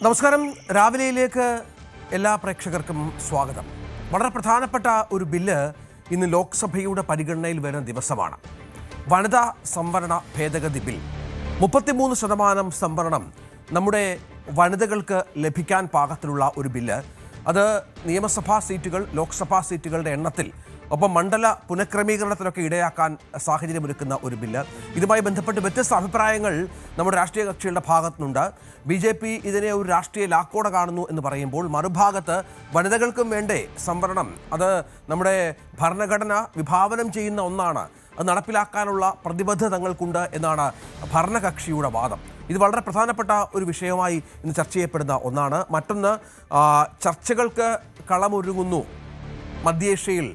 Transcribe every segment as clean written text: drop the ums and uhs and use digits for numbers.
നമസ്കാരം. രാവിലെയിലേക്ക് എല്ലാ പ്രേക്ഷകർക്കും സ്വാഗതം. വളരെ പ്രധാനപ്പെട്ട ഒരു ബില്ല് ഇന്ന് ലോക്സഭയുടെ പരിഗണനയിൽ വരുന്ന ദിവസമാണ്. വനിതാ സംവരണ ഭേദഗതി ബിൽ. 33% സംവരണം നമ്മുടെ വനിതകൾക്ക് ലഭിക്കാൻ പാകത്തിലുള്ള ഒരു ബില്ല്. അത് നിയമസഭാ സീറ്റുകൾ, ലോക്സഭാ സീറ്റുകളുടെ എണ്ണത്തിൽ ഒപ്പം മണ്ഡല പുനഃക്രമീകരണത്തിനൊക്കെ ഇടയാക്കാൻ സാഹചര്യമൊരുക്കുന്ന ഒരു ബില്ല്. ഇതുമായി ബന്ധപ്പെട്ട് വ്യത്യസ്ത അഭിപ്രായങ്ങൾ നമ്മുടെ രാഷ്ട്രീയ കക്ഷികളുടെ ഭാഗത്തുനിന്നുണ്ട്. BJP ഇതിനെ ഒരു രാഷ്ട്രീയ ലാക്കോടെ കാണുന്നു എന്ന് പറയുമ്പോൾ, മറുഭാഗത്ത് വനിതകൾക്കും വേണ്ടേ സംവരണം, അത് നമ്മുടെ ഭരണഘടന വിഭാവനം ചെയ്യുന്ന ഒന്നാണ്, അത് നടപ്പിലാക്കാനുള്ള പ്രതിബദ്ധത തങ്ങൾക്കുണ്ട് എന്നാണ് ഭരണകക്ഷിയുടെ വാദം. ഇത് വളരെ പ്രധാനപ്പെട്ട ഒരു വിഷയമായി ഇന്ന് ചർച്ച ചെയ്യപ്പെടുന്ന ഒന്നാണ്. മറ്റൊന്ന്, ചർച്ചകൾക്ക് കളമൊരുങ്ങുന്നു മധ്യേഷ്യയിൽ,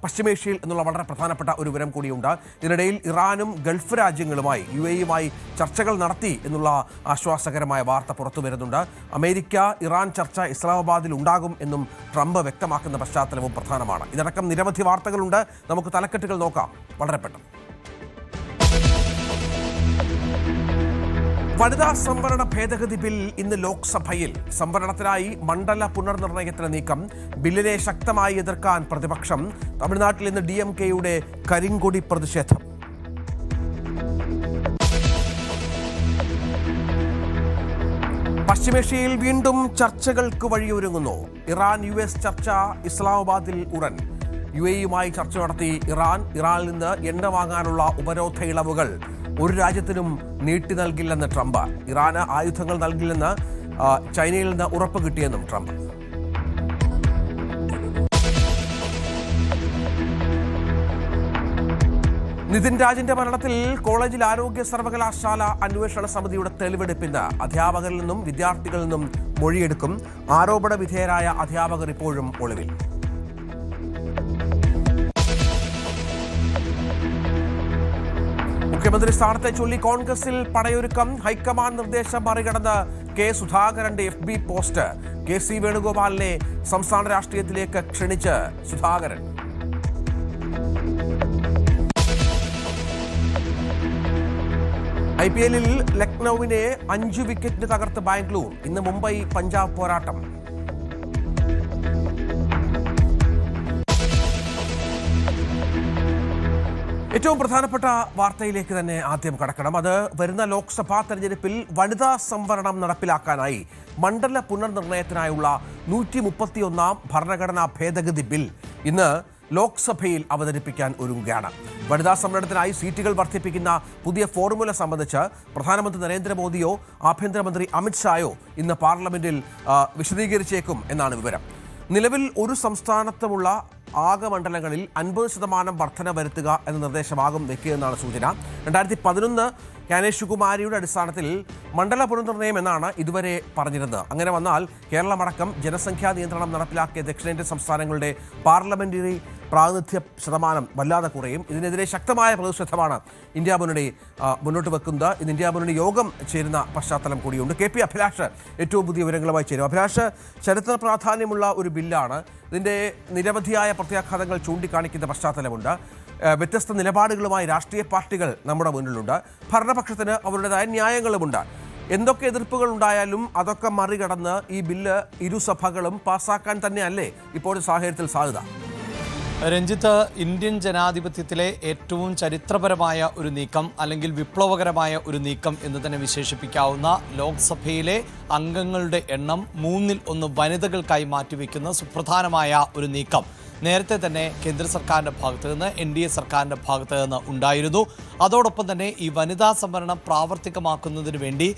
പശ്ചിമേഷ്യയിൽ എന്നുള്ള വളരെ പ്രധാനപ്പെട്ട ഒരു വിവരം കൂടിയുണ്ട്. ഇതിനിടയിൽ ഇറാനും ഗൾഫ് രാജ്യങ്ങളുമായി UAE-യുമായി ചർച്ചകൾ നടത്തി എന്നുള്ള ആശ്വാസകരമായ വാർത്ത പുറത്തു വരുന്നുണ്ട്. അമേരിക്ക ഇറാൻ ചർച്ച ഇസ്ലാമാബാദിൽ ഉണ്ടാകും എന്നും ട്രംപ് വ്യക്തമാക്കുന്ന പശ്ചാത്തലവും പ്രധാനമാണ്. ഇതിനടക്കം നിരവധി വാർത്തകളുണ്ട്. നമുക്ക് തലക്കെട്ടുകൾ നോക്കാം വളരെ പെട്ടെന്ന്. വനിതാ സംവരണ ഭേദഗതി ബിൽ ഇന്ന് ലോക്സഭയിൽ. സംവരണത്തിനായി മണ്ഡല പുനർനിർണയത്തിന് നീക്കം. ബില്ലിനെ ശക്തമായി എതിർക്കാൻ പ്രതിപക്ഷം. തമിഴ്നാട്ടിൽ ഇന്ന് DMK-യുടെ കരിങ്കൊടി പ്രതിഷേധം. പശ്ചിമേഷ്യയിൽ വീണ്ടും ചർച്ചകൾക്ക് വഴിയൊരുങ്ങുന്നു. ഇറാൻ US ചർച്ച ഇസ്ലാമാബാദിൽ ഉടൻ. UAE-യുമായി ചർച്ച നടത്തി ഇറാനിൽ നിന്ന് എണ്ണ വാങ്ങാനുള്ള ഉപരോധ ഇളവുകൾ ഒരു രാജ്യത്തിനും നീട്ടി നൽകില്ലെന്ന് ട്രംപ്. ഇറാന് ആയുധങ്ങൾ നൽകില്ലെന്ന് ചൈനയിൽ നിന്ന് ഉറപ്പ് കിട്ടിയെന്നും ട്രംപ്. നിതിൻ രാജിന്റെ മരണത്തിൽ കോളേജിൽ ആരോഗ്യ സർവകലാശാല അന്വേഷണ സമിതിയുടെ തെളിവെടുപ്പിന് അധ്യാപകരിൽ നിന്നും വിദ്യാർത്ഥികളിൽ നിന്നും മൊഴിയെടുക്കും. ആരോപണ വിധേയരായ അധ്യാപകർ ഇപ്പോഴും ഒളിവിൽ. മുഖ്യമന്ത്രി സ്ഥാനത്തെ ചൊല്ലി കോൺഗ്രസിൽ പടയൊരുക്കം. ഹൈക്കമാൻഡ് നിർദ്ദേശം മറികടന്ന് K. സുധാകരന്റെ FB പോസ്റ്റ്. KC വേണുഗോപാലിനെ സംസ്ഥാന രാഷ്ട്രീയത്തിലേക്ക് ക്ഷണിച്ച് സുധാകരൻ. IPL-ൽ ലക്നൌവിനെ 5 വിക്കറ്റിന് തകർത്ത് ബാംഗ്ലൂർ. ഇന്ന് മുംബൈ പഞ്ചാബ് പോരാട്ടം. ഏറ്റവും പ്രധാനപ്പെട്ട വാർത്തയിലേക്ക് തന്നെ ആദ്യം കടക്കണം. അത് വരുന്ന ലോക്സഭാ തെരഞ്ഞെടുപ്പിൽ വനിതാ സംവരണം നടപ്പിലാക്കാനായി മണ്ഡല പുനർനിർണയത്തിനായുള്ള 131-ാം ഭരണഘടനാ ഭേദഗതി ബിൽ ഇന്ന് ലോക്സഭയിൽ അവതരിപ്പിക്കാൻ ഒരുങ്ങുകയാണ്. വനിതാ സംവരണത്തിനായി സീറ്റുകൾ വർദ്ധിപ്പിക്കുന്ന പുതിയ ഫോർമുല സംബന്ധിച്ച് പ്രധാനമന്ത്രി നരേന്ദ്രമോദിയോ ആഭ്യന്തരമന്ത്രി അമിത്ഷായോ ഇന്ന് പാർലമെന്റിൽ വിശദീകരിച്ചേക്കും എന്നാണ് വിവരം. നിലവിൽ ഒരു സംസ്ഥാനത്തുമുള്ള ആകെ മണ്ഡലങ്ങളിൽ 50% വർധന വരുത്തുക എന്ന നിർദ്ദേശമാകും വെക്കുകയെന്നാണ് സൂചന. 2011 ജ്ഞാനേഷ് കുമാരിയുടെ അടിസ്ഥാനത്തിൽ മണ്ഡല പുനർനിർണയം എന്നാണ് ഇതുവരെ പറഞ്ഞിരുന്നത്. അങ്ങനെ വന്നാൽ കേരളമടക്കം ജനസംഖ്യാ നിയന്ത്രണം നടപ്പിലാക്കിയ ദക്ഷിണേന്ത്യൻ സംസ്ഥാനങ്ങളുടെ പാർലമെന്ററി പ്രാതിനിധ്യ ശതമാനം വല്ലാതെ കുറയും. ഇതിനെതിരെ ശക്തമായ പ്രതിഷേധമാണ് ഇന്ത്യ മുന്നണി മുന്നോട്ട് വെക്കുന്നത്. ഇന്ന് ഇന്ത്യ മുന്നണി യോഗം ചേരുന്ന പശ്ചാത്തലം കൂടിയുണ്ട്. KP അഭിലാഷ് ഏറ്റവും പുതിയ വിവരങ്ങളുമായി ചേരും. അഭിലാഷ്, ചരിത്ര പ്രാധാന്യമുള്ള ഒരു ബില്ലാണ്. ഇതിൻ്റെ നിരവധിയായ പ്രത്യാഘാതങ്ങൾ ചൂണ്ടിക്കാണിക്കുന്ന പശ്ചാത്തലമുണ്ട്. വ്യത്യസ്ത നിലപാടുകളുമായി രാഷ്ട്രീയ പാർട്ടികൾ നമ്മുടെ മുന്നിലുണ്ട്. ഭരണപക്ഷത്തിന് അവരുടേതായ ന്യായങ്ങളുമുണ്ട്. എന്തൊക്കെ എതിർപ്പുകൾ ഉണ്ടായാലും അതൊക്കെ മറികടന്ന് ഈ ബില്ല് ഇരുസഭകളും പാസ്സാക്കാൻ തന്നെയല്ലേ ഇപ്പോഴത്തെ സാഹചര്യത്തിൽ സാധ്യത? രഞ്ജിത്ത്, ഇന്ത്യൻ ജനാധിപത്യത്തിലെ ഏറ്റവും ചരിത്രപരമായ ഒരു നീക്കം, അല്ലെങ്കിൽ വിപ്ലവകരമായ ഒരു നീക്കം എന്ന് തന്നെ വിശേഷിപ്പിക്കാവുന്ന ലോക്സഭയിലെ അംഗങ്ങളുടെ എണ്ണം 1/3 വനിതകൾക്കായി മാറ്റിവെക്കുന്ന സുപ്രധാനമായ ഒരു നീക്കം നേരത്തെ തന്നെ കേന്ദ്ര സർക്കാരിൻ്റെ ഭാഗത്ത് നിന്ന്, NDA സർക്കാരിൻ്റെ ഭാഗത്ത് നിന്ന് ഉണ്ടായിരുന്നു. അതോടൊപ്പം തന്നെ ഈ വനിതാ സംവരണം പ്രാവർത്തികമാക്കുന്നതിന് വേണ്ടി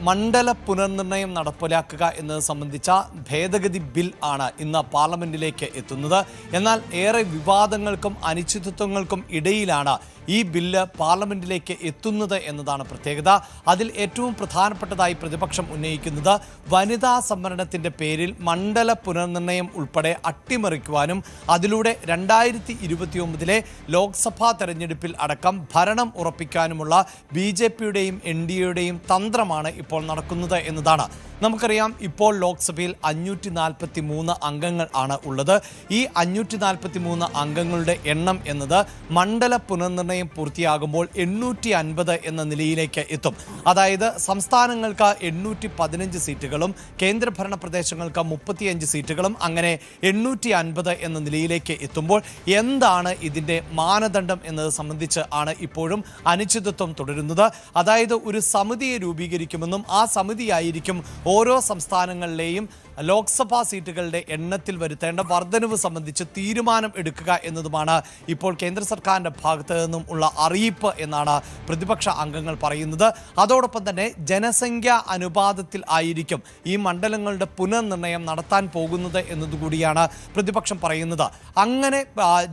മണ്ഡല പുനർനിർണയം നടപ്പിലാക്കുക എന്നത് സംബന്ധിച്ച ഭേദഗതി ബിൽ ആണ് ഇന്ന് പാർലമെന്റിലേക്ക് എത്തുന്നത്. എന്നാൽ ഏറെ വിവാദങ്ങൾക്കും അനിശ്ചിതത്വങ്ങൾക്കും ഇടയിലാണ് ഈ ബില്ല് പാർലമെന്റിലേക്ക് എത്തുന്നത് എന്നതാണ് പ്രത്യേകത. അതിൽ ഏറ്റവും പ്രധാനപ്പെട്ടതായി പ്രതിപക്ഷം ഉന്നയിക്കുന്നത് വനിതാ സംവരണത്തിൻ്റെ പേരിൽ മണ്ഡല പുനർനിർണയം ഉൾപ്പെടെ അട്ടിമറിക്കുവാനും അതിലൂടെ 2029 ലോക്സഭാ തെരഞ്ഞെടുപ്പിൽ അടക്കം ഭരണം ഉറപ്പിക്കാനുമുള്ള BJP-യുടെയും NDA-യുടെയും തന്ത്രമാണ് ഇപ്പോൾ നടക്കുന്നത് എന്നതാണ്. നമുക്കറിയാം, ഇപ്പോൾ ലോക്സഭയിൽ 543 അംഗങ്ങൾ ആണ് ഉള്ളത്. ഈ 543 അംഗങ്ങളുടെ എണ്ണം എന്നത് മണ്ഡല പുനർനിർണയ പുനർനിർണയം പൂർത്തിയാകുമ്പോൾ 850 എന്ന നിലയിലേക്ക് എത്തും. അതായത് സംസ്ഥാനങ്ങൾക്ക് 815 സീറ്റുകളും കേന്ദ്രഭരണ പ്രദേശങ്ങൾക്ക് 35 സീറ്റുകളും അങ്ങനെ 850 എന്ന നിലയിലേക്ക് എത്തുമ്പോൾ എന്താണ് ഇതിൻ്റെ മാനദണ്ഡം എന്നത് സംബന്ധിച്ച് ആണ് ഇപ്പോഴും അനിശ്ചിതത്വം തുടരുന്നത്. അതായത് ഒരു സമിതിയെ രൂപീകരിക്കുമെന്നും ആ സമിതിയായിരിക്കും ഓരോ സംസ്ഥാനങ്ങളിലെയും ലോക്സഭാ സീറ്റുകളുടെ എണ്ണത്തിൽ വരുത്തേണ്ട വർധനവ് സംബന്ധിച്ച് തീരുമാനം എടുക്കുക എന്നതുമാണ് ഇപ്പോൾ കേന്ദ്ര സർക്കാരിൻ്റെ ഭാഗത്ത് നിന്നും ഉള്ള അറിയിപ്പ് എന്നാണ് പ്രതിപക്ഷ അംഗങ്ങൾ പറയുന്നത്. അതോടൊപ്പം തന്നെ ജനസംഖ്യാ അനുപാതത്തിൽ ആയിരിക്കും ഈ മണ്ഡലങ്ങളുടെ പുനർനിർണയം നടത്താൻ പോകുന്നത് എന്നതുകൂടിയാണ് പ്രതിപക്ഷം പറയുന്നത്. അങ്ങനെ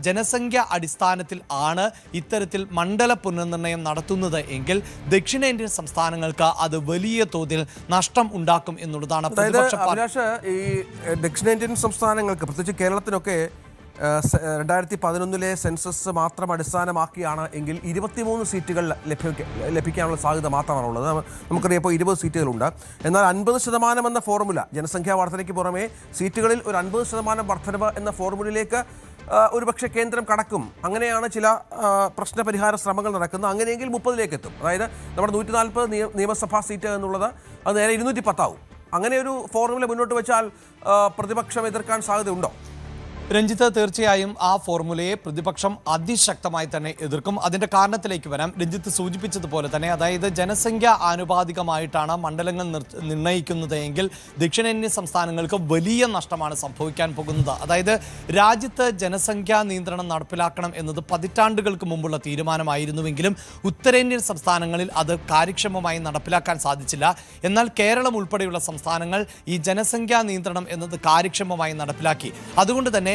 ജനസംഖ്യ അടിസ്ഥാനത്തിൽ ആണ് ഇത്തരത്തിൽ മണ്ഡല പുനർനിർണയം നടത്തുന്നത് എങ്കിൽ ദക്ഷിണേന്ത്യൻ സംസ്ഥാനങ്ങൾക്ക് അത് വലിയ തോതിൽ നഷ്ടം ഉണ്ടാക്കും എന്നുള്ളതാണ് പ്രതിപക്ഷ ഈ ദക്ഷിണേന്ത്യൻ സംസ്ഥാനങ്ങൾക്ക് പ്രത്യേകിച്ച് കേരളത്തിനൊക്കെ 2011 സെൻസസ് മാത്രം അടിസ്ഥാനമാക്കിയാണ് എങ്കിൽ 23 സീറ്റുകൾ ലഭിക്കാനുള്ള സാധ്യത മാത്രമാണുള്ളത്. നമുക്കറിയാം ഇപ്പോൾ 20 സീറ്റുകളുണ്ട്. എന്നാൽ 50% എന്ന ഫോർമുല ജനസംഖ്യാ വർധനയ്ക്ക് പുറമെ സീറ്റുകളിൽ ഒരു 50% വർധനവ് എന്ന ഫോർമുലയിലേക്ക് ഒരുപക്ഷെ കേന്ദ്രം കടക്കും. അങ്ങനെയാണ് ചില പ്രശ്നപരിഹാര ശ്രമങ്ങൾ നടക്കുന്നത്. അങ്ങനെയെങ്കിൽ 30ലേക്ക് എത്തും. അതായത് നമ്മുടെ 140 നിയമസഭാ സീറ്റ് എന്നുള്ളത് അത് നേരെ 210 ആവും. അങ്ങനെ ഒരു ഫോർമുല മുന്നോട്ട് വെച്ചാൽ പ്രതിപക്ഷം എതിർക്കാൻ സാധ്യതയുണ്ടോ? രഞ്ജിത്ത്, തീർച്ചയായും ആ ഫോർമുലയെ പ്രതിപക്ഷം അതിശക്തമായി തന്നെ എതിർക്കും. അതിൻ്റെ കാരണത്തിലേക്ക് വരാം. രഞ്ജിത്ത് സൂചിപ്പിച്ചതുപോലെ തന്നെ അതായത് ജനസംഖ്യ ആനുപാതികമായിട്ടാണ് മണ്ഡലങ്ങൾ നിർണ്ണയിക്കുന്നത് എങ്കിൽ ദക്ഷിണേന്ത്യൻ സംസ്ഥാനങ്ങൾക്ക് വലിയ നഷ്ടമാണ് സംഭവിക്കാൻ പോകുന്നത്. അതായത് രാജ്യത്ത് ജനസംഖ്യാ നിയന്ത്രണം നടപ്പിലാക്കണം എന്നത് പതിറ്റാണ്ടുകൾക്ക് മുമ്പുള്ള തീരുമാനമായിരുന്നുവെങ്കിലും ഉത്തരേന്ത്യൻ സംസ്ഥാനങ്ങളിൽ അത് കാര്യക്ഷമമായി നടപ്പിലാക്കാൻ സാധിച്ചില്ല. എന്നാൽ കേരളം ഉൾപ്പെടെയുള്ള സംസ്ഥാനങ്ങൾ ഈ ജനസംഖ്യാ നിയന്ത്രണം എന്നത് കാര്യക്ഷമമായി നടപ്പിലാക്കി. അതുകൊണ്ട് തന്നെ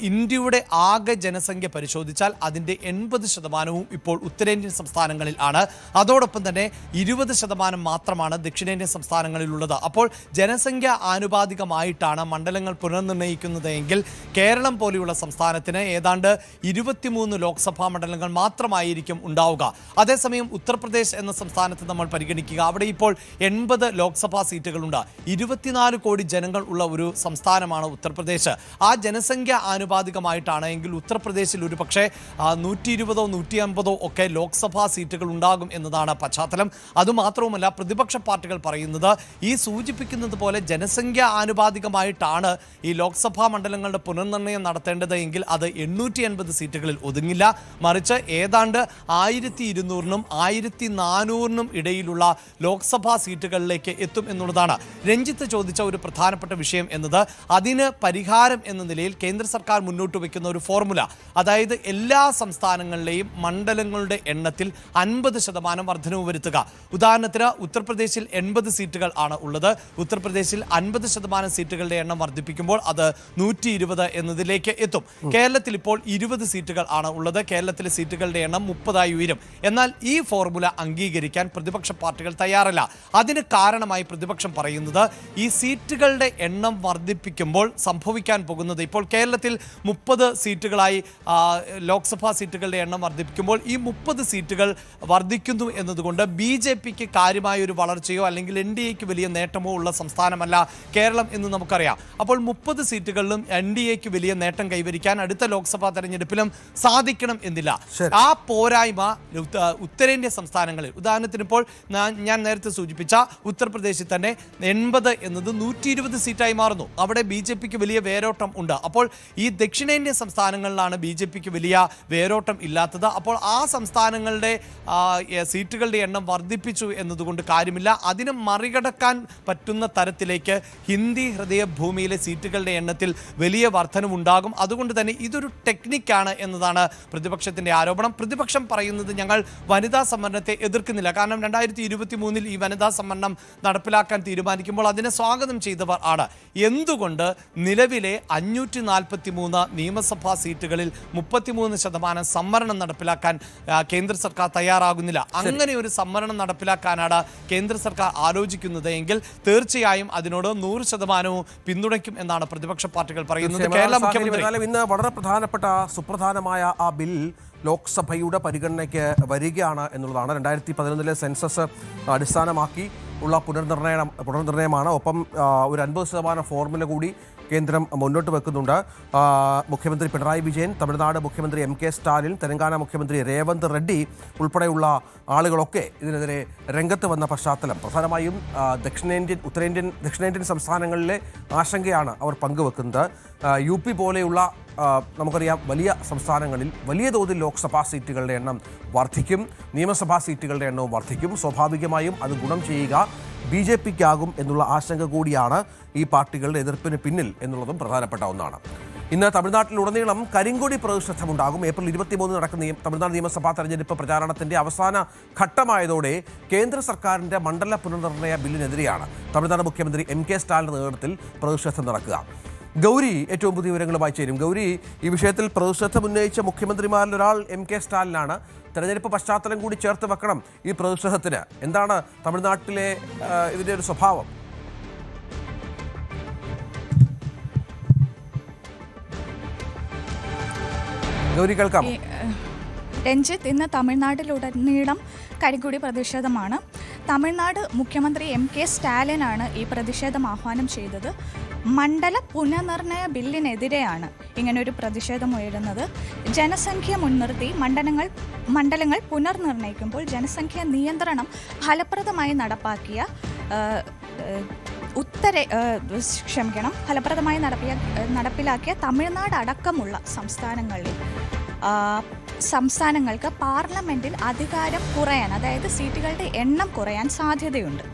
ഇന്ത്യയുടെ ആകെ ജനസംഖ്യ പരിശോധിച്ചാൽ അതിൻ്റെ 80% ഇപ്പോൾ ഉത്തരേന്ത്യൻ സംസ്ഥാനങ്ങളിൽ ആണ്. അതോടൊപ്പം തന്നെ 20% മാത്രമാണ് ദക്ഷിണേന്ത്യൻ സംസ്ഥാനങ്ങളിലുള്ളത്. അപ്പോൾ ജനസംഖ്യ ആനുപാതികമായിട്ടാണ് മണ്ഡലങ്ങൾ പുനർനിർണ്ണയിക്കുന്നത് എങ്കിൽ കേരളം പോലെയുള്ള സംസ്ഥാനത്തിന് ഏതാണ്ട് 23 ലോക്സഭാ മണ്ഡലങ്ങൾ മാത്രമായിരിക്കും ഉണ്ടാവുക. അതേസമയം ഉത്തർപ്രദേശ് എന്ന സംസ്ഥാനത്ത് നമ്മൾ പരിഗണിക്കുക, അവിടെ ഇപ്പോൾ 80 ലോക്സഭാ സീറ്റുകളുണ്ട്. 24 കോടി ജനങ്ങൾ ഉള്ള ഒരു സംസ്ഥാനമാണ് ഉത്തർപ്രദേശ്. ആ ജനസംഖ്യ ആനുപാതികമായിട്ടാണ് എങ്കിൽ ഉത്തർപ്രദേശിൽ ഒരു പക്ഷേ 120 150 ഒക്കെ ലോക്സഭാ സീറ്റുകൾ ഉണ്ടാകും എന്നതാണ് പശ്ചാത്തലം. അതുമാത്രവുമല്ല പ്രതിപക്ഷ പാർട്ടികൾ പറയുന്നത് ഈ സൂചിപ്പിക്കുന്നത് പോലെ ജനസംഖ്യ ആനുപാതികമായിട്ടാണ് ഈ ലോക്സഭാ മണ്ഡലങ്ങളുടെ പുനർനിർണ്ണയം നടത്തേണ്ടത് എങ്കിൽ അത് 850 സീറ്റുകളിൽ ഒതുങ്ങില്ല, മറിച്ച് ഏതാണ്ട് 1200-നും 1400-നും ഇടയിലുള്ള ലോക്സഭാ സീറ്റുകളിലേക്ക് എത്തും എന്നുള്ളതാണ് രഞ്ജിത്ത് ചോദിച്ച ഒരു പ്രധാനപ്പെട്ട വിഷയം എന്നത്. അതിന് പരിഹാരം എന്ന നിലയിൽ കേന്ദ്ര സർക്കാർ മുന്നോട്ട് വയ്ക്കുന്ന ഒരു ഫോർമുല, അതായത് എല്ലാ സംസ്ഥാനങ്ങളിലെയും മണ്ഡലങ്ങളുടെ എണ്ണത്തിൽ 50% വർധനവ് വരുത്തുക. ഉദാഹരണത്തിന് ഉത്തർപ്രദേശിൽ 80 സീറ്റുകൾ ആണ് ഉള്ളത്. ഉത്തർപ്രദേശിൽ 50% സീറ്റുകളുടെ എണ്ണം വർദ്ധിപ്പിക്കുമ്പോൾ അത് 120 എന്നതിലേക്ക് എത്തും. കേരളത്തിൽ ഇപ്പോൾ 20 സീറ്റുകൾ ആണ് ഉള്ളത്. കേരളത്തിലെ സീറ്റുകളുടെ എണ്ണം 30 ഉയരും. എന്നാൽ ഈ ഫോർമുല അംഗീകരിക്കാൻ പ്രതിപക്ഷ പാർട്ടികൾ തയ്യാറല്ല. അതിന് കാരണമായി പ്രതിപക്ഷം പറയുന്നത് ഈ സീറ്റുകളുടെ എണ്ണം വർദ്ധിപ്പിക്കുമ്പോൾ സംഭവിക്കാൻ പോകുന്നത്, ഇപ്പോൾ കേരളത്തിൽ 30 സീറ്റുകളായി ലോക്സഭാ സീറ്റുകളുടെ എണ്ണം വർദ്ധിപ്പിക്കുമ്പോൾ ഈ 30 സീറ്റുകൾ വർദ്ധിക്കുന്നു എന്നതുകൊണ്ട് BJPക്ക് കാര്യമായ ഒരു വളർച്ചയോ അല്ലെങ്കിൽ NDAക്ക് വലിയ നേട്ടമോ ഉള്ള സംസ്ഥാനമല്ല കേരളം എന്ന് നമുക്കറിയാം. അപ്പോൾ 30 സീറ്റുകളിലും NDAക്ക് വലിയ നേട്ടം കൈവരിക്കാൻ അടുത്ത ലോക്സഭാ തെരഞ്ഞെടുപ്പിലും സാധിക്കണം എന്നില്ല. ആ പോരായ്മ ഉത്തരേന്ത്യ സംസ്ഥാനങ്ങളിൽ, ഉദാഹരണത്തിന് ഇപ്പോൾ ഞാൻ നേരത്തെ സൂചിപ്പിച്ച ഉത്തർപ്രദേശിൽ തന്നെ 80 എന്നത് 120 സീറ്റായി മാറുന്നു. അവിടെ BJPക്ക് വലിയ വേരോട്ടം ഉണ്ട്. അപ്പോൾ ഈ ദക്ഷിണേന്ത്യൻ സംസ്ഥാനങ്ങളിലാണ് BJPക്ക് വലിയ വേരോട്ടം ഇല്ലാത്തത്. അപ്പോൾ ആ സംസ്ഥാനങ്ങളുടെ സീറ്റുകളുടെ എണ്ണം വർദ്ധിപ്പിച്ചു എന്നതുകൊണ്ട് കാര്യമില്ല. അതിന് മറികടക്കാൻ പറ്റുന്ന തരത്തിലേക്ക് ഹിന്ദി ഹൃദയ ഭൂമിയിലെ സീറ്റുകളുടെ എണ്ണത്തിൽ വലിയ വർധനവുണ്ടാകും. അതുകൊണ്ട് തന്നെ ഇതൊരു ടെക്നിക്കാണ് എന്നതാണ് പ്രതിപക്ഷത്തിൻ്റെ ആരോപണം. പ്രതിപക്ഷം പറയുന്നത് ഞങ്ങൾ വനിതാ സംവരണത്തെ എതിർക്കുന്നില്ല, കാരണം 2023 ഈ വനിതാ സംവരണം നടപ്പിലാക്കാൻ തീരുമാനിക്കുമ്പോൾ അതിനെ സ്വാഗതം ചെയ്തവർ ആണ്. എന്തുകൊണ്ട് നിലവിലെ 543 നിയമസഭാ സീറ്റുകളിൽ 33% സംവരണം നടപ്പിലാക്കാൻ കേന്ദ്ര സർക്കാർ തയ്യാറാകുന്നില്ല? അങ്ങനെ ഒരു സംവരണം നടപ്പിലാക്കാനാണ് കേന്ദ്ര സർക്കാർ ആലോചിക്കുന്നത് എങ്കിൽ തീർച്ചയായും അതിനോട് 100% പിന്തുണയ്ക്കും എന്നാണ് പ്രതിപക്ഷ പാർട്ടികൾ പറയുന്നത്. കേരള മുഖ്യമന്ത്രി ഇന്ന് വളരെ പ്രധാനപ്പെട്ട സുപ്രധാനമായ ആ ബിൽ ലോക്സഭയുടെ പരിഗണനയ്ക്ക് വരികയാണ് എന്നുള്ളതാണ്. 2011 സെൻസസ് അടിസ്ഥാനമാക്കി ഉള്ള പുനർനിർണയമാണ്. ഒപ്പം ഒരു 50% ഫോർമുല കൂടി കേന്ദ്രം മുന്നോട്ട് വെക്കുന്നുണ്ട്. മുഖ്യമന്ത്രി പിണറായി വിജയൻ, തമിഴ്നാട് മുഖ്യമന്ത്രി MK സ്റ്റാലിൻ, തെലങ്കാന മുഖ്യമന്ത്രി രേവന്ത് റെഡ്ഡി ഉൾപ്പെടെയുള്ള ആളുകളൊക്കെ ഇതിനെതിരെ രംഗത്ത് വന്ന പശ്ചാത്തലം പ്രധാനമായും ദക്ഷിണേന്ത്യൻ സംസ്ഥാനങ്ങളിലെ ആശങ്കയാണ് അവർ പങ്കുവെക്കുന്നത്. UP പോലെയുള്ള നമുക്കറിയാം വലിയ സംസ്ഥാനങ്ങളിൽ വലിയ തോതിൽ ലോക്സഭാ സീറ്റുകളുടെ എണ്ണം വർദ്ധിക്കും, നിയമസഭാ സീറ്റുകളുടെ എണ്ണവും വർദ്ധിക്കും. സ്വാഭാവികമായും അത് ഗുണം ചെയ്യുക BJPക്കാകും എന്നുള്ള ആശങ്ക കൂടിയാണ് ഈ പാർട്ടികളുടെ എതിർപ്പിന് പിന്നിൽ എന്നുള്ളതും പ്രധാനപ്പെട്ട ഒന്നാണ്. ഇന്ന് തമിഴ്നാട്ടിലുടനീളം കരിങ്കൊടി പ്രതിഷേധമുണ്ടാകും. ഏപ്രിൽ 23 നടക്കുന്ന തമിഴ്നാട് നിയമസഭാ തെരഞ്ഞെടുപ്പ് പ്രചാരണത്തിന്റെ അവസാന ഘട്ടമായതോടെ കേന്ദ്ര സർക്കാരിന്റെ മണ്ഡല പുനർനിർണയ ബില്ലിനെതിരെയാണ് തമിഴ്നാട് മുഖ്യമന്ത്രി MK സ്റ്റാലിന്റെ നേതൃത്വത്തിൽ പ്രതിഷേധം നടക്കുക. ഗൗരി ഏറ്റവും പുതിയ വിവരങ്ങളുമായി ചേരും. ഗൗരി, ഈ വിഷയത്തിൽ പ്രതിഷേധം ഉന്നയിച്ച മുഖ്യമന്ത്രിമാരിൽ ഒരാൾ MK സ്റ്റാലിനാണ്. തെരഞ്ഞെടുപ്പ് പശ്ചാത്തലം കൂടി ചേർത്ത് വെക്കണം ഈ പ്രതിഷേധത്തിന്. എന്താണ് തമിഴ്നാട്ടിലെ ഇതിന്റെ ഒരു സ്വഭാവം? ഗൗരി, കേൾക്കാം. രഞ്ജിത്ത്, ഇന്ന് തമിഴ്നാട്ടിലുടനീളം കരിങ്കൊടി പ്രതിഷേധമാണ്. തമിഴ്നാട് മുഖ്യമന്ത്രി MK സ്റ്റാലിനാണ് ഈ പ്രതിഷേധം ആഹ്വാനം ചെയ്തത്. മണ്ഡല പുനർനിർണയ ബില്ലിനെതിരെയാണ് ഇങ്ങനൊരു പ്രതിഷേധം ഉയരുന്നത്. ജനസംഖ്യ മുൻനിർത്തി മണ്ഡലങ്ങൾ പുനർനിർണയിക്കുമ്പോൾ ജനസംഖ്യ നിയന്ത്രണം ഫലപ്രദമായി നടപ്പിലാക്കിയ തമിഴ്നാട് അടക്കമുള്ള സംസ്ഥാനങ്ങൾക്ക് പാർലമെന്റിൽ അധികാരം കുറയാൻ, അതായത് സീറ്റുകളുടെ എണ്ണം കുറയാൻ സാധ്യതയുണ്ട്.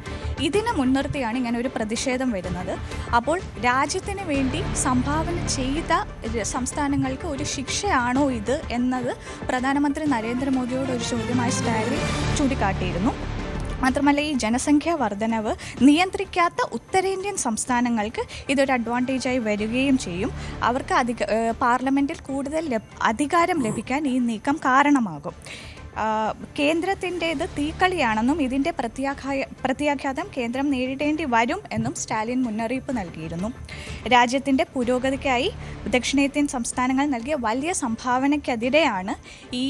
ഇതിനെ മുൻനിർത്തിയാണ് ഇങ്ങനെ ഒരു പ്രതിഷേധം വരുന്നത്. അപ്പോൾ രാജ്യത്തിന് വേണ്ടി സംഭാവന ചെയ്ത സംസ്ഥാനങ്ങൾക്ക് ഒരു ശിക്ഷയാണോ ഇത് എന്നത് പ്രധാനമന്ത്രി നരേന്ദ്രമോദിയോട് ഒരു ചോദ്യമായി സ്റ്റാലിൻ ചൂണ്ടിക്കാട്ടിയിരുന്നു. മാത്രമല്ല, ഈ ജനസംഖ്യാ വർധനവ് നിയന്ത്രിക്കാത്ത ഉത്തരേന്ത്യൻ സംസ്ഥാനങ്ങൾക്ക് ഇതൊരു അഡ്വാൻറ്റേജായി വരികയും ചെയ്യും. അവർക്ക് പാർലമെൻറ്റിൽ കൂടുതൽ അധികാരം ലഭിക്കാൻ ഈ നീക്കം കാരണമാകും. കേന്ദ്രത്തിൻ്റേത് തീക്കളിയാണെന്നും ഇതിൻ്റെ പ്രത്യാഘാതം കേന്ദ്രം നേരിടേണ്ടി വരും എന്നും സ്റ്റാലിൻ മുന്നറിയിപ്പ് നൽകിയിരുന്നു. രാജ്യത്തിൻ്റെ പുരോഗതിക്കായി ദക്ഷിണേന്ത്യൻ സംസ്ഥാനങ്ങൾ നൽകിയ വലിയ സംഭാവനയ്ക്കെതിരെയാണ് ഈ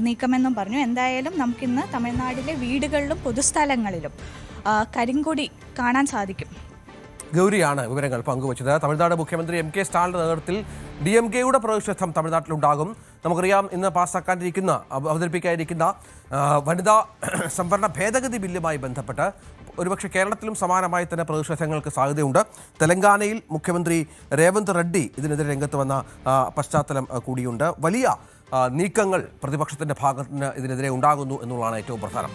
നീക്കമെന്നും പറഞ്ഞു. എന്തായാലും നമുക്കിന്ന് തമിഴ്നാട്ടിലെ വീടുകളിലും പൊതുസ്ഥലങ്ങളിലും കരിങ്കൊടി കാണാൻ സാധിക്കും. ഗൗരിയാണ് വിവരങ്ങൾ പങ്കുവച്ചത്. തമിഴ്നാട് മുഖ്യമന്ത്രി MK സ്റ്റാലിന്റെ നേതൃത്വത്തിൽ DMKയുടെ പ്രതിഷേധം തമിഴ്നാട്ടിലുണ്ടാകും. നമുക്കറിയാം, ഇന്ന് അവതരിപ്പിക്കാനിരിക്കുന്ന വനിതാ സംവരണ ഭേദഗതി ബില്ലുമായി ബന്ധപ്പെട്ട് ഒരുപക്ഷെ കേരളത്തിലും സമാനമായി തന്നെ പ്രതിഷേധങ്ങൾക്ക് സാധ്യതയുണ്ട്. തെലങ്കാനയിൽ മുഖ്യമന്ത്രി രേവന്ത് റെഡ്ഡി ഇതിനെതിരെ രംഗത്ത് വന്ന പശ്ചാത്തലം കൂടിയുണ്ട്. വലിയ നീക്കങ്ങൾ പ്രതിപക്ഷത്തിൻ്റെ ഭാഗത്തിന് ഇതിനെതിരെ ഉണ്ടാകുന്നു എന്നുള്ളതാണ് ഏറ്റവും പ്രധാനം.